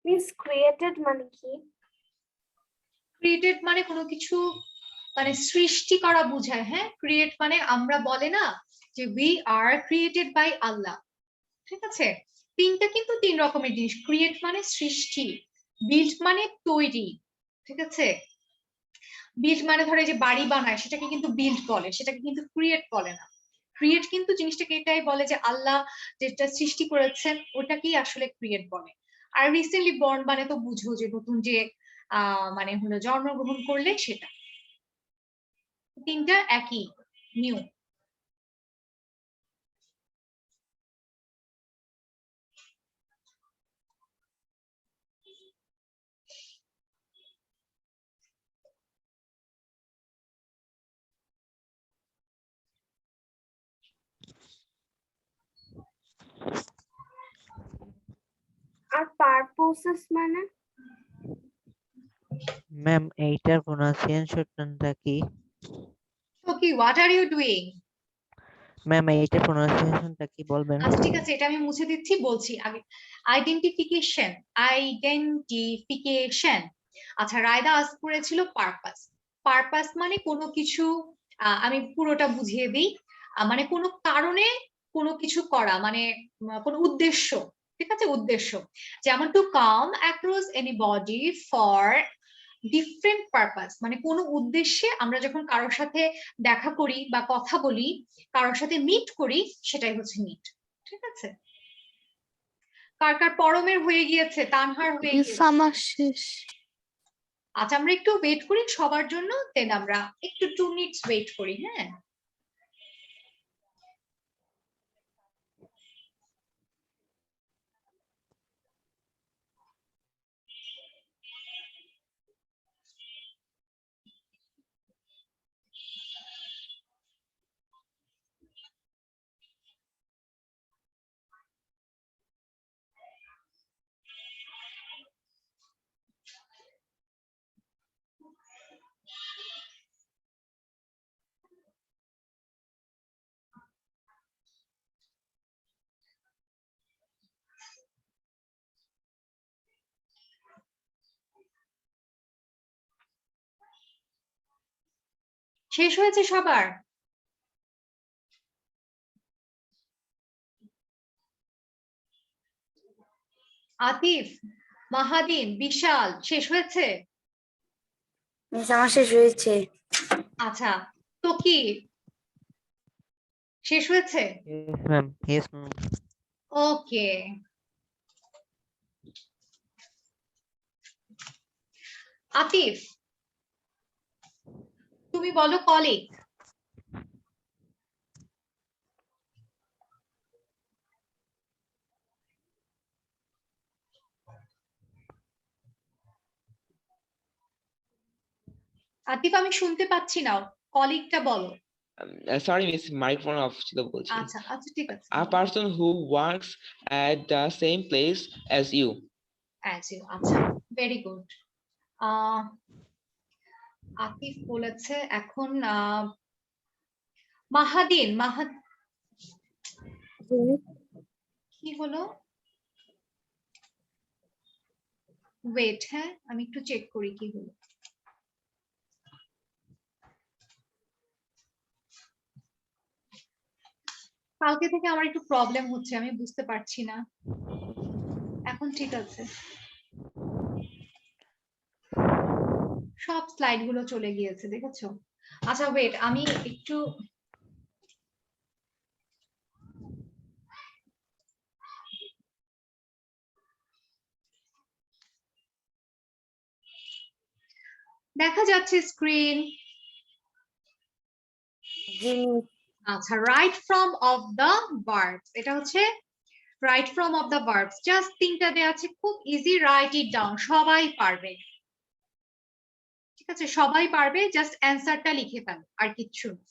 মিস ক্রিয়েটেড মানে কি?
ক্রিয়েটেড মানে কোনো কিছু মানে সৃষ্টি করা বোঝায়। হ্যাঁ, ক্রিয়েট মানে আমরা বলে না যে উই আর ক্রিয়েটেড বাই আল্লাহ, ঠিক আছে। তিনটা কিন্তু তিন রকমের জিনিস। ক্রিয়েট মানে সৃষ্টি, বিল্ড মানে তৈরি, ঠিক আছে। বিল্ড মানে ধরে যে বাড়ি বানায় সেটাকে কিন্তু বিল্ড বলে, সেটাকে কিন্তু ক্রিয়েট বলে না। ক্রিয়েট কিন্তু জিনিসটাকে এটাই বলে যে আল্লাহ যেটা সৃষ্টি করেছেন ওটাকেই আসলে ক্রিয়েট বলে। আর রিসেন্টলি বর্ন মানে তো বুঝো যে নতুন যে মানে হলো জন্মগ্রহণ করলে সেটা। তিনটা একই, নিউ।
আর পারপোসেস মানে?
ম্যাম এইটার প্রোনাউন্সিয়েশনটা কি?
Okay, what are you doing?
Ma'am এইটার প্রোনাউন্সিয়েশনটা কি বলবেন?
আচ্ছা ঠিক আছে, এটা আমি মুছে দিচ্ছি, বলছি আগে। Identification, identification. আচ্ছা, রায়দা আজ করেছিল পারপাস। পারপাস মানে কোনো কিছু, আমি পুরোটা বুঝিয়ে দিই। মানে কোনো কারণে কোনো কিছু করা, মানে কোনো উদ্দেশ্য, ঠিক আছে, উদ্দেশ্য। যেমন to come across anybody for different purpose, মানে কোনো উদ্দেশ্যে আমরা যখন কারোর সাথে দেখা করি বা কথা বলি, কারোর সাথে মিট করি, সেটাই হচ্ছে মিট, ঠিক আছে। কার কার পরমের হয়ে গিয়েছে, তানহার হয়ে
মিস
গিয়েছে?
আমার শেষ।
আচ্ছা, আমরা একটু ওয়েট করি সবার জন্য, দেন আমরা একটু 2 মিনিটস ওয়েট করি, হ্যাঁ। শেষ হয়েছে সবার? আতিফ, মাহাদিন, বিশাল শেষ হয়েছে?
মিস আমার শেষ হয়েছে।
আচ্ছা, তো কি শেষ হয়েছে?
Yes, ma'am. Yes, ma'am.
ওকে, আতিফ তুমি বলো কলিগ। আতিফ আমি শুনতে পাচ্ছি না, কলিগটা বলো।
Sorry, miss, microphone off ছিল বলছি।
আচ্ছা আচ্ছা ঠিক আছে।
A person who works at the same place as you.
As you, আচ্ছা, ভেরি গুড। আতিফ বলেছে। এখন মাহাদিন, কি হলো? ওয়েট, হ্যাঁ আমি একটু চেক করি কি হলো। কালকে থেকে আমার একটু প্রবলেম হচ্ছে, আমি বুঝতে পারছি না। এখন ঠিক আছে, সব স্লাইড গুলো চলে গিয়েছে, দেখেছো? আচ্ছা ওয়েট, আমি একটু দেখা যাচ্ছে স্ক্রিন। আচ্ছা, right from of the verbs, এটা হচ্ছে right from of the verbs. Just তিনটা দেয়া আছে, খুব ইজি, রাইট ইট ডাউন, সবাই পারবে। ঠিক আছে, সবাই পারবে, জাস্ট অ্যানসারটা লিখে ফেলো, আর কিচ্ছু না।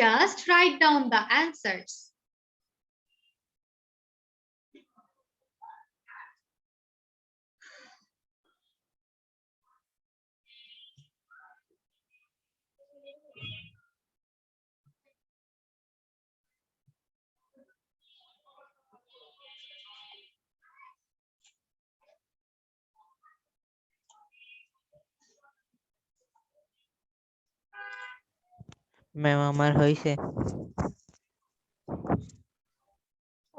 Just write down the answers.
Ma'am আমার হয়েছে।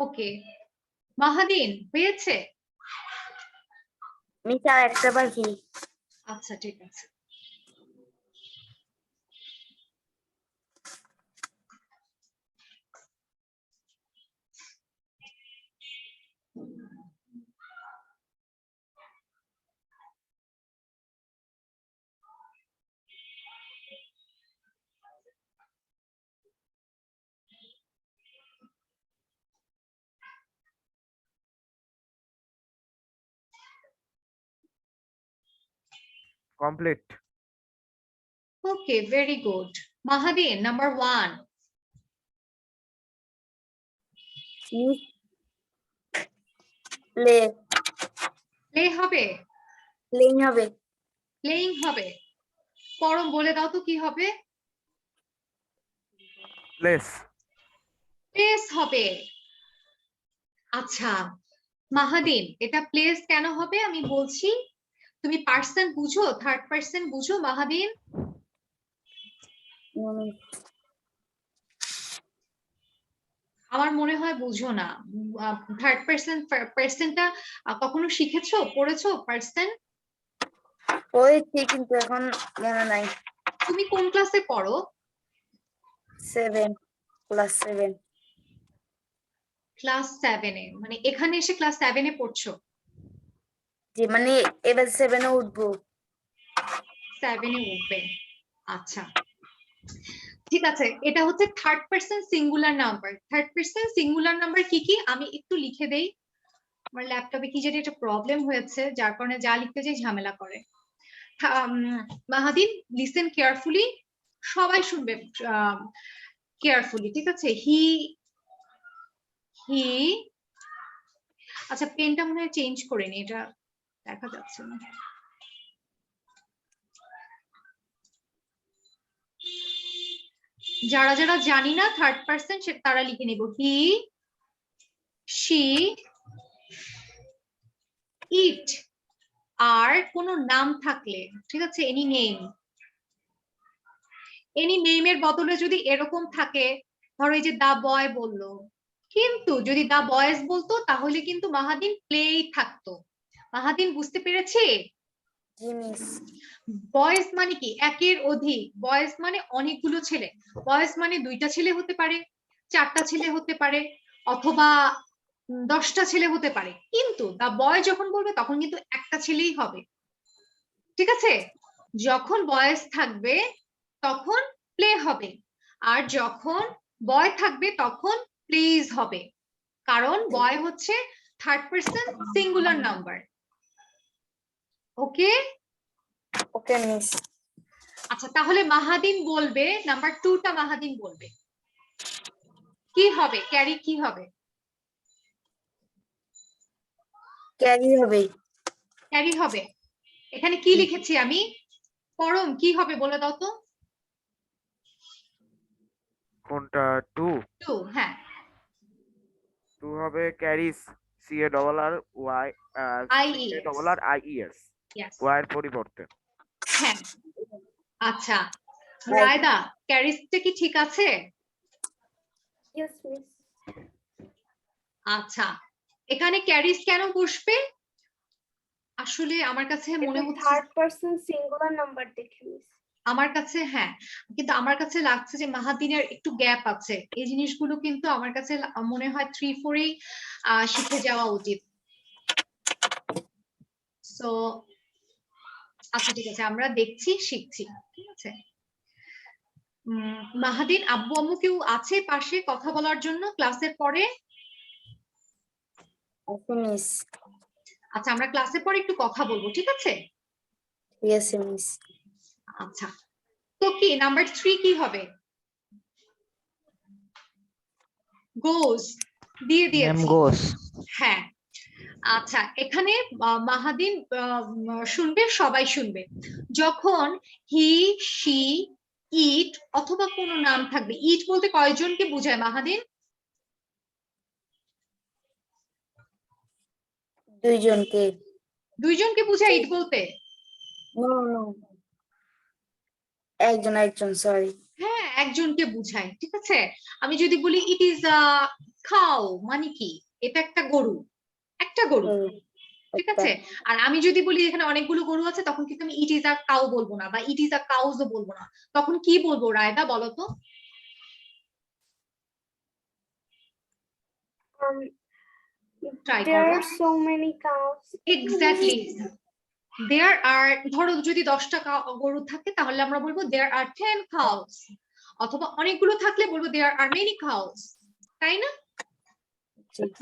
ওকে, মাহাদিন হয়েছে?
মিস আর একটা বাকি।
আচ্ছা ঠিক আছে।
Complete.
Okay, very good. Mahadin, number 1.
Play
play হবে?
প্লেইং হবে।
প্লেইং হবে। পরম বলে দাও তো কি হবে?
Place.
প্লেস হবে। আচ্ছা মাহাদিন, এটা প্লেস কেন হবে আমি বলছি। তুমি পার্সন বুঝো, থার্ড পার্সন বুঝো মাহাদিন? আমার মনে হয় বুঝো না। থার্ড পার্সনটা কখনো শিখেছো, পড়েছো পার্সন?
পড়েছি কিন্তু এখন মনে নাই।
তুমি কোন ক্লাসে পড়ো?
7, ক্লাস 7।
ক্লাস 7 এ, মানে এখানে এসে ক্লাস 7 এ পড়ছো?
জি, মানে এবার 7 এ উঠবো।
7 এ উঠবে, আচ্ছা ঠিক আছে। এটা হচ্ছে third person singular number. Third person singular number কি কি আমি একটু লিখে দেই। আমার ল্যাপটপে কি জানি একটা প্রবলেম হয়েছে, যার কারণে যা লিখতে যাই ঝামেলা করে। মাহাদিন, লিসেন কেয়ারফুলি, সবাই শুনবে কেয়ারফুলি, ঠিক আছে? হি, আচ্ছা পেনটা মনে হয় চেঞ্জ করে নি, এটা দেখা যাচ্ছে না। যারা যারা জানি না থার্ড পার্সন তারা লিখে নিব, হি, শি, ইট আর কোনো নাম থাকলে, ঠিক আছে, এনি নেমের বদলে যদি এরকম থাকে, ধরো এই যে দা বয় বললো, কিন্তু যদি দা বয়েজ বলতো তাহলে কিন্তু মাহাদিন প্লেই থাকতো। মাহাদিন বুঝতে পেরেছি?
জি মিস।
বয়েজ মানে কি? একের অধিক। বয়েজ মানে অনেকগুলো ছেলে। বয়েজ মানে 2টা ছেলে হতে পারে, 4টা ছেলে হতে পারে, অথবা 10টা ছেলে হতে পারে, কিন্তু দা বয় যখন বলবে তখন কিন্তু একটা ছেলেই হবে। ঠিক আছে? যখন বয়েজ থাকবে তখন প্লে হবে, আর যখন বয় থাকবে তখন প্লেজ হবে, কারণ বয় হচ্ছে third person singular number. Okay?
Okay miss.
আচ্ছা, তাহলে মাহাদিন বলবে, নাম্বার 2টা মাহাদিন বলবে। কি হবে? ক্যারি কি হবে?
ক্যারি হবে।
ক্যারি হবে। এখানে কি লিখেছি আমি? পরম কি হবে বলে দাও তো?
কোনটা? 2?
2, হ্যাঁ।
2 হবে carries, CARRY,
IES,
CARRIES,
yes,
y এর পরিবর্তে।
হ্যাঁ। আচ্ছা, রায়দা, ক্যারিসটা কি ঠিক আছে?
Yes, miss.
আচ্ছা, এখানে ক্যারিস কেন বসবে? আসলে আমার কাছে মনে
এটা
হচ্ছে,
থার্ড পারসন সিঙ্গুলার নাম্বার দেখে মিস।
আমার কাছে হ্যাঁ, কিন্তু আমার কাছে লাগছে যে মাহাদিনের একটু গ্যাপ আছে। এই জিনিসগুলো কিন্তু আমার কাছে মনে হয় 3-4-এই শিখে যাওয়া উচিত। সো আচ্ছা, ঠিক আছে, আমরা দেখছি, শিখছি। ঠিক আছে। মাহাদিন, আব্বু আম্মু কেউ আছে পাশে কথা বলার জন্য ক্লাসের পরে?
ওকে মিস।
আচ্ছা, আমরা ক্লাসের পরে একটু কথা বলবো, ঠিক আছে?
ঠিক আছে মিস।
আচ্ছা, তো কি নাম্বার 3 কি হবে? গোজ দিয়ে
ম্যাম
দিয়েছি।
গোস।
হ্যাঁ। আচ্ছা, এখানে মাহাদিন শুনবে, সবাই শুনবে। যখন হি, শি, ইট অথবা কোনো নাম থাকবে, ইট বলতে কয়জনকে বোঝায় মাহাদিন?
2 জনকে।
2 জনকে বোঝায় ইট বলতে?
নো নো, একজন সরি।
হ্যাঁ, একজনকে বুঝায়। ঠিক আছে, আমি যদি বলি ইট ইজ আ খাও, মানে কি? এটা একটা গরু, একটা গরু। ঠিক আছে, আর আমি যদি বলি এখানে অনেকগুলো গরু আছে, তখন কিন্তু আমি ইট ইজ আ কাউ বলবো না, বা ইট ইজ আ কাউজও বলবো না। তখন কি বলবো রায়দা, বলো তো? ট্রাই
There
করো।
are so many cows.
Exactly, there are, ধরো যদি 10টা গরু থাকে তাহলে আমরা বলবো দেয়ার আর 10 cows, অথবা অনেকগুলো থাকলে বলবো দেয়ার আর মেনি cows, তাই না?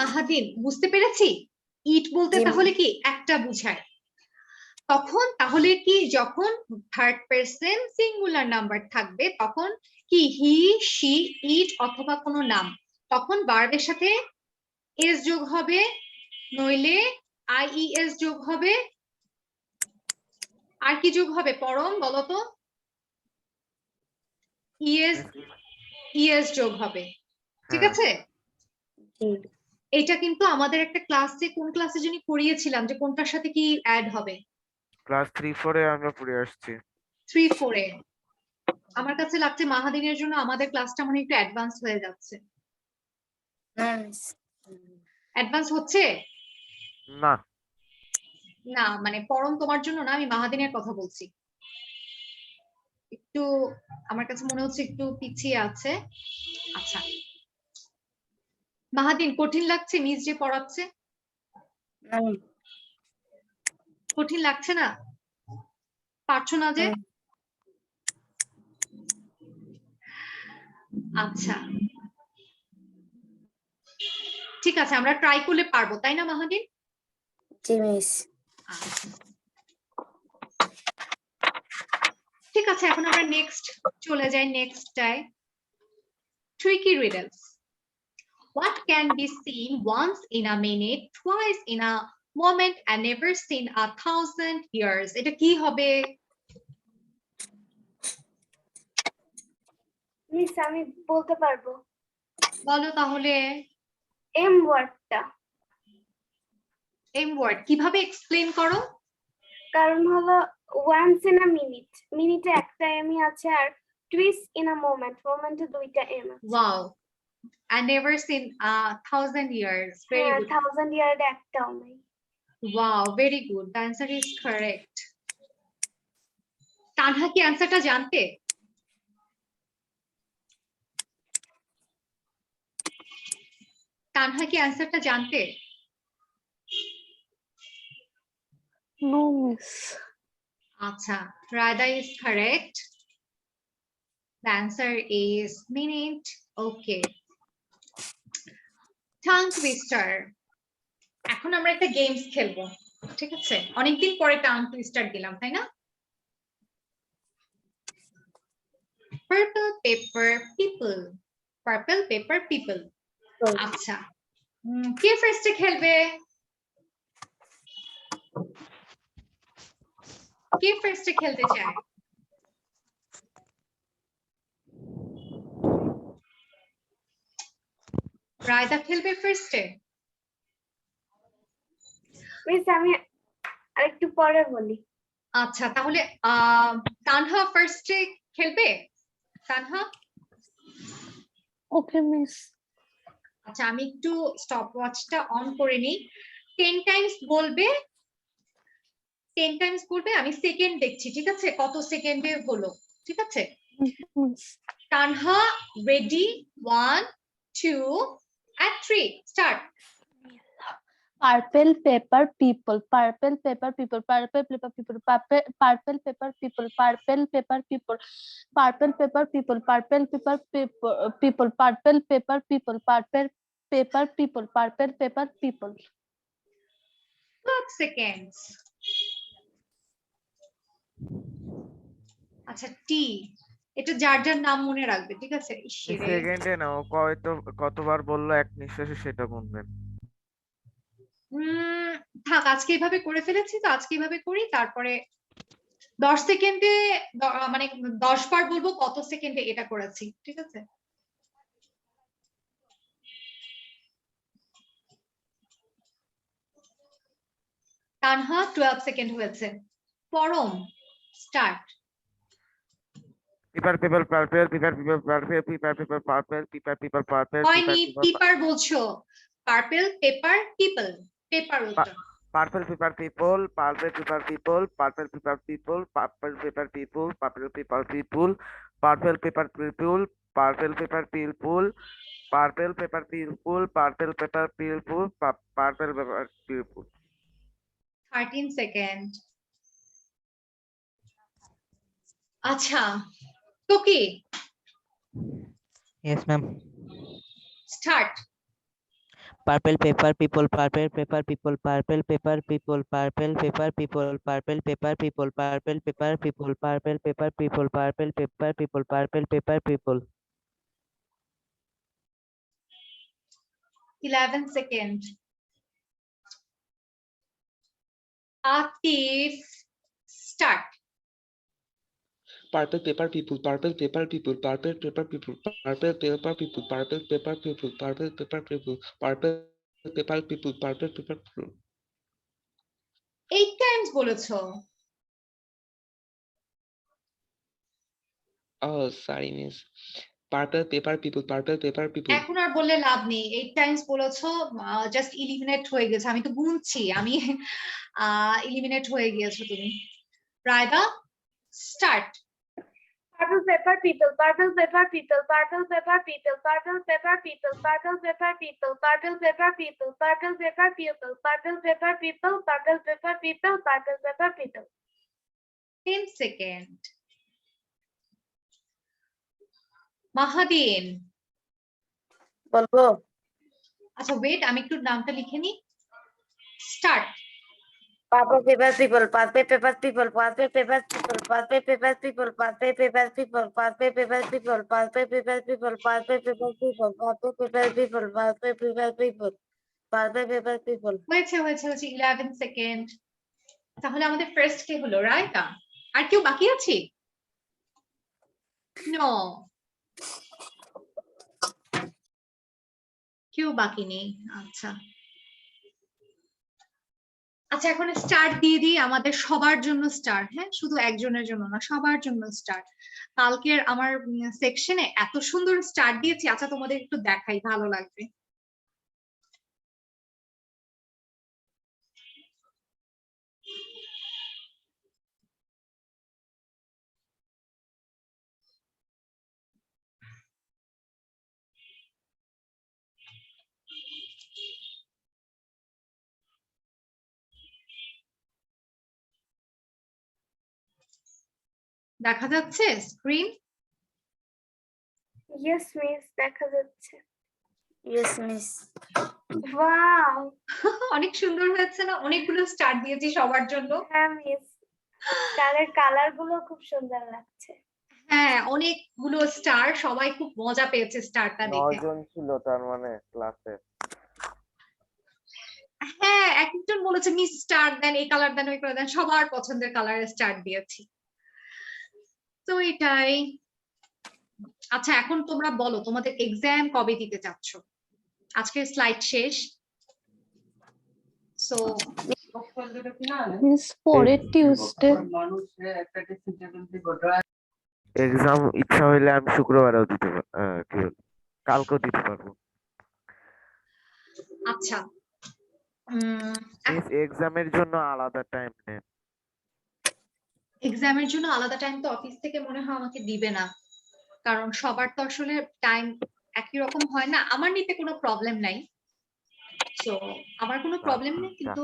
মাহাদিন, বুঝতে পেরেছি? ইট বলতে
জি।
তাহলে কি একটা বুঝায়। তখন তাহলে কি, যখন থার্ড পারসন সিঙ্গুলার নাম্বার থাকবে তখন কি হি, শি, ইট অথবা কোনো নাম, তখন ভার্বের সাথে এস যোগ হবে, নইলে আইইএস যোগ হবে। আর কি যোগ হবে পরম, বলো তো? ইএস যোগ হবে। ঠিক আছে? এটা কিন্তু আমাদের একটা ক্লাসে, কোন ক্লাসে জানি পড়িয়েছিলাম যে কোনটার সাথে কি অ্যাড হবে।
ক্লাস 3-4-এ আমরা পড়ে আসছি।
3-4-এ আমার কাছে লাগছে মাহাদিনের জন্য আমাদের ক্লাসটা মানে একটু অ্যাডভান্স হয়ে যাচ্ছে। অ্যাডভান্স হচ্ছে
না।
না, মানে পরম তোমার জন্য না, আমি মাহাদিনের কথা বলছি। একটু আমার কাছে মনে হচ্ছে একটু পিছিয়ে আছে। আচ্ছা, মাহাদিন কঠিন লাগছে মিস যে পড়াচ্ছে? কঠিন লাগছে না? পারছো না যে? আচ্ছা, ঠিক আছে, আমরা ট্রাই করলে পারবো, তাই না মাহাদিন?
জি মিস।
ঠিক আছে, এখন আমরা নেক্সট চলে যাই, নেক্সটটায়। Tricky riddles. What can be seen once in a minute, twice in a moment, and never seen 1,000 years? এটা কি হবে?
মিস আমি বলতে পারবো।
বলো তাহলে।
এম ওয়ার্ডটা।
এম ওয়ার্ড কিভাবে এক্সপ্লেইন করো?
কারণ হলো once in a minute, মিনিটে একটা এমই আছে, আর twice in a moment, মোমেন্টে দুইটা এম আছে।
Wow, I never seen 1000 years. Very
হ্যাঁ,
good.
1000 ইয়ার্ডে একটাও নাই।
Wow, very good. The answer is correct. Tanha কি অ্যান্সারটা জানতে? তানহা কি অ্যান্সারটা জানতে?
No, miss.
আচ্ছা, Radha is correct. The answer is minute. Okay. Tongue twister. এখন আমরা একটা গেমস খেলবো, ঠিক আছে? অনেকদিন পরে টাং টুইস্টার দিলাম, তাই না? Purple paper people. Purple paper people. আচ্ছা, কে ফার্স্টে খেলবে? কে ফার্স্টে খেলতে চায়? রায়দা খেলবে ফার্স্টে?
মিস আমি আরেকটু পরে বলি।
আচ্ছা, তাহলে তানহা ফার্স্টে খেলবে? তানহা?
Okay, miss.
আচ্ছা, আমি একটু স্টপ ওয়াচটা অন করে নিই। 10 টাইমস বলবে, 10 টাইমস বলবে, আমি সেকেন্ড দেখছি, ঠিক আছে? কত সেকেন্ডে হলো, ঠিক আছে?
Miss.
Tanha ready? 1 2 and 3 start.
Purple paper people, purple paper people, purple paper people, purple paper people, purple paper people, purple paper people, purple paper people, purple paper people, purple paper people, purple paper people.
12 seconds. আচ্ছা, টি, এটা যার যার নাম মনে রাখবে, ঠিক আছে? ইসরে,
সেকেন্ডে নাও, কতবার বললো এক নিঃশ্বাসে সেটা গুনবেন।
থাক, আজকে এইভাবে করে ফেলেছি তো, আজকে এইভাবে করি, তারপরে 10 সেকেন্ডে মানে 10 বার বলবো কত সেকেন্ডে এটা করেছি, ঠিক আছে? তানহা 12 সেকেন্ড হয়েছে। পরম start.
Paper paper purple, paper paper purple, paper paper purple, paper paper purple,
হয়নি, পেপার বলছো, পার্পল পেপার পিপল, পেপার বলছো।
purple paper people, purple paper people, purple paper people, purple paper people, purple paper people, purple paper people, purple paper people, purple paper people, purple paper people, purple paper people.
13 second. আচ্ছা, তো কি
Yes, ma'am.
Start.
Purple paper people, purple paper people, purple paper people, purple paper people, purple paper people, purple paper people, purple paper people, purple paper people, purple paper people.
11 second. Atif start.
Purple paper people, purple paper people, purple paper people, purple paper people, purple paper people, purple paper people, purple paper people, purple paper people.
8 Times বলেছো।
Oh, sorry, miss. Purple paper people, purple paper people.
এখন আর বললে লাভ নেই, 8 Times বলেছো, just eliminate হয়ে গেছে। আমি তো গুনছি, আমি এলিমিনেট হয়ে গিয়েছো তুমি। রায়দা start.
Purple paper people, purple paper people, purple paper people, purple paper people, purple paper people, purple paper people, purple paper people, purple paper people, purple paper people, purple paper people.
10 second. মাহাদিন।
বলবো?
আচ্ছা wait, আমি একটু নামটা লিখে নিই। Start.
Purple paper people, purple paper people, purple paper people, purple paper people, purple paper people, purple paper people, purple paper people, purple paper people, purple paper people, purple paper people, purple paper people.
হয়েছে হয়েছে হয়েছে 11 second. তাহলে আমাদের first কে হলো? রায়তা। আর কেউ বাকি আছে? No, কেউ বাকি নেই। আচ্ছা, আচ্ছা এখন স্টার্ট দিয়ে দিই, আমাদের সবার জন্য স্টার, হ্যাঁ শুধু একজনের জন্য না, সবার জন্য স্টার। কালকের আমার সেকশনে এত সুন্দর স্টার দিয়েছি, আচ্ছা তোমাদের একটু দেখাই, ভালো লাগবে। দেখা যাচ্ছে স্ক্রিন?
Yes, miss, দেখা যাচ্ছে।
Yes, miss.
Wow,
অনেক সুন্দর হয়েছে না? অনেকগুলো স্টার দিয়েছি সবার জন্য।
হ্যাঁ মিস, স্টারের কালার গুলো খুব সুন্দর লাগছে।
হ্যাঁ অনেকগুলো স্টার, সবাই খুব মজা পেয়েছে স্টারটা
9
দেখে।
জন ছিল তার মানে ক্লাসে।
হ্যাঁ এক একজন বলেছে মিস স্টার দেন, এই কালার দেন, ওই কালার দেন, সবার পছন্দের কালারের স্টার দিয়েছি। তো এটাই। আচ্ছা এখন তোমরা বলো তোমাদের এক্সাম কবে দিতে চাচ্ছ? আজকের স্লাইড শেষ। সো
মিস পরের টিউসডে।
এক্সাম ইচ্ছা হইলে আমি শুক্রবারেও দিতে কি বলে, কালকেও দিতে পারবো।
আচ্ছা
এক্সামের জন্য আলাদা টাইম নেন।
এক্সামের জন্য আলাদা টাইম তো অফিস থেকে মনে হয় আমাকে দিবে না, কারণ সবার তো আসলে টাইম একই রকম হয় না। আমার নিতে কোনো প্রবলেম নাই, তো আমার কোনো প্রবলেম নেই, কিন্তু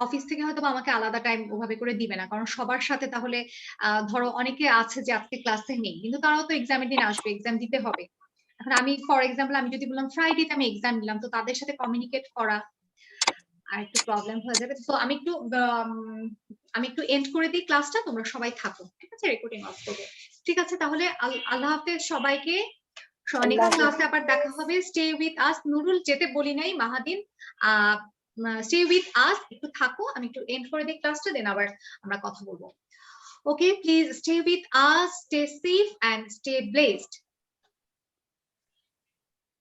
অফিস থেকে হয়তো আমাকে আলাদা টাইম ওভাবে করে দিবে না, কারণ সবার সাথে তাহলে ধরো অনেকে আছে যে আজকে ক্লাসে নেই, কিন্তু তারাও তো এক্সামের দিন আসবে, এক্সাম দিতে হবে। এখন আমি ফর এক্সাম্পল আমি যদি বললাম ফ্রাইডেতে আমি এক্সাম নিলাম, তো তাদের সাথে কমিউনিকেট করা আর একটু প্রবলেম হয়ে যাবে। তো আমি একটু এন্ড করে দিই ক্লাসটা, তোমরা সবাই থাকো, ঠিক আছে? রেকর্ডিং অফ করবো। ঠিক আছে তাহলে আল্লাহ হাফেজ সবাইকে, নেক্সট ক্লাসে আবার দেখা হবে। স্টে উইথ আস, নুরুল যেতে বলি নাই, মাহাদিন স্টে উইথ আস, একটু থাকো, আমি একটু এন্ড করে দিই ক্লাসটা, দেন আবার আমরা কথা বলবো। Okay please stay with us, stay safe and stay blessed.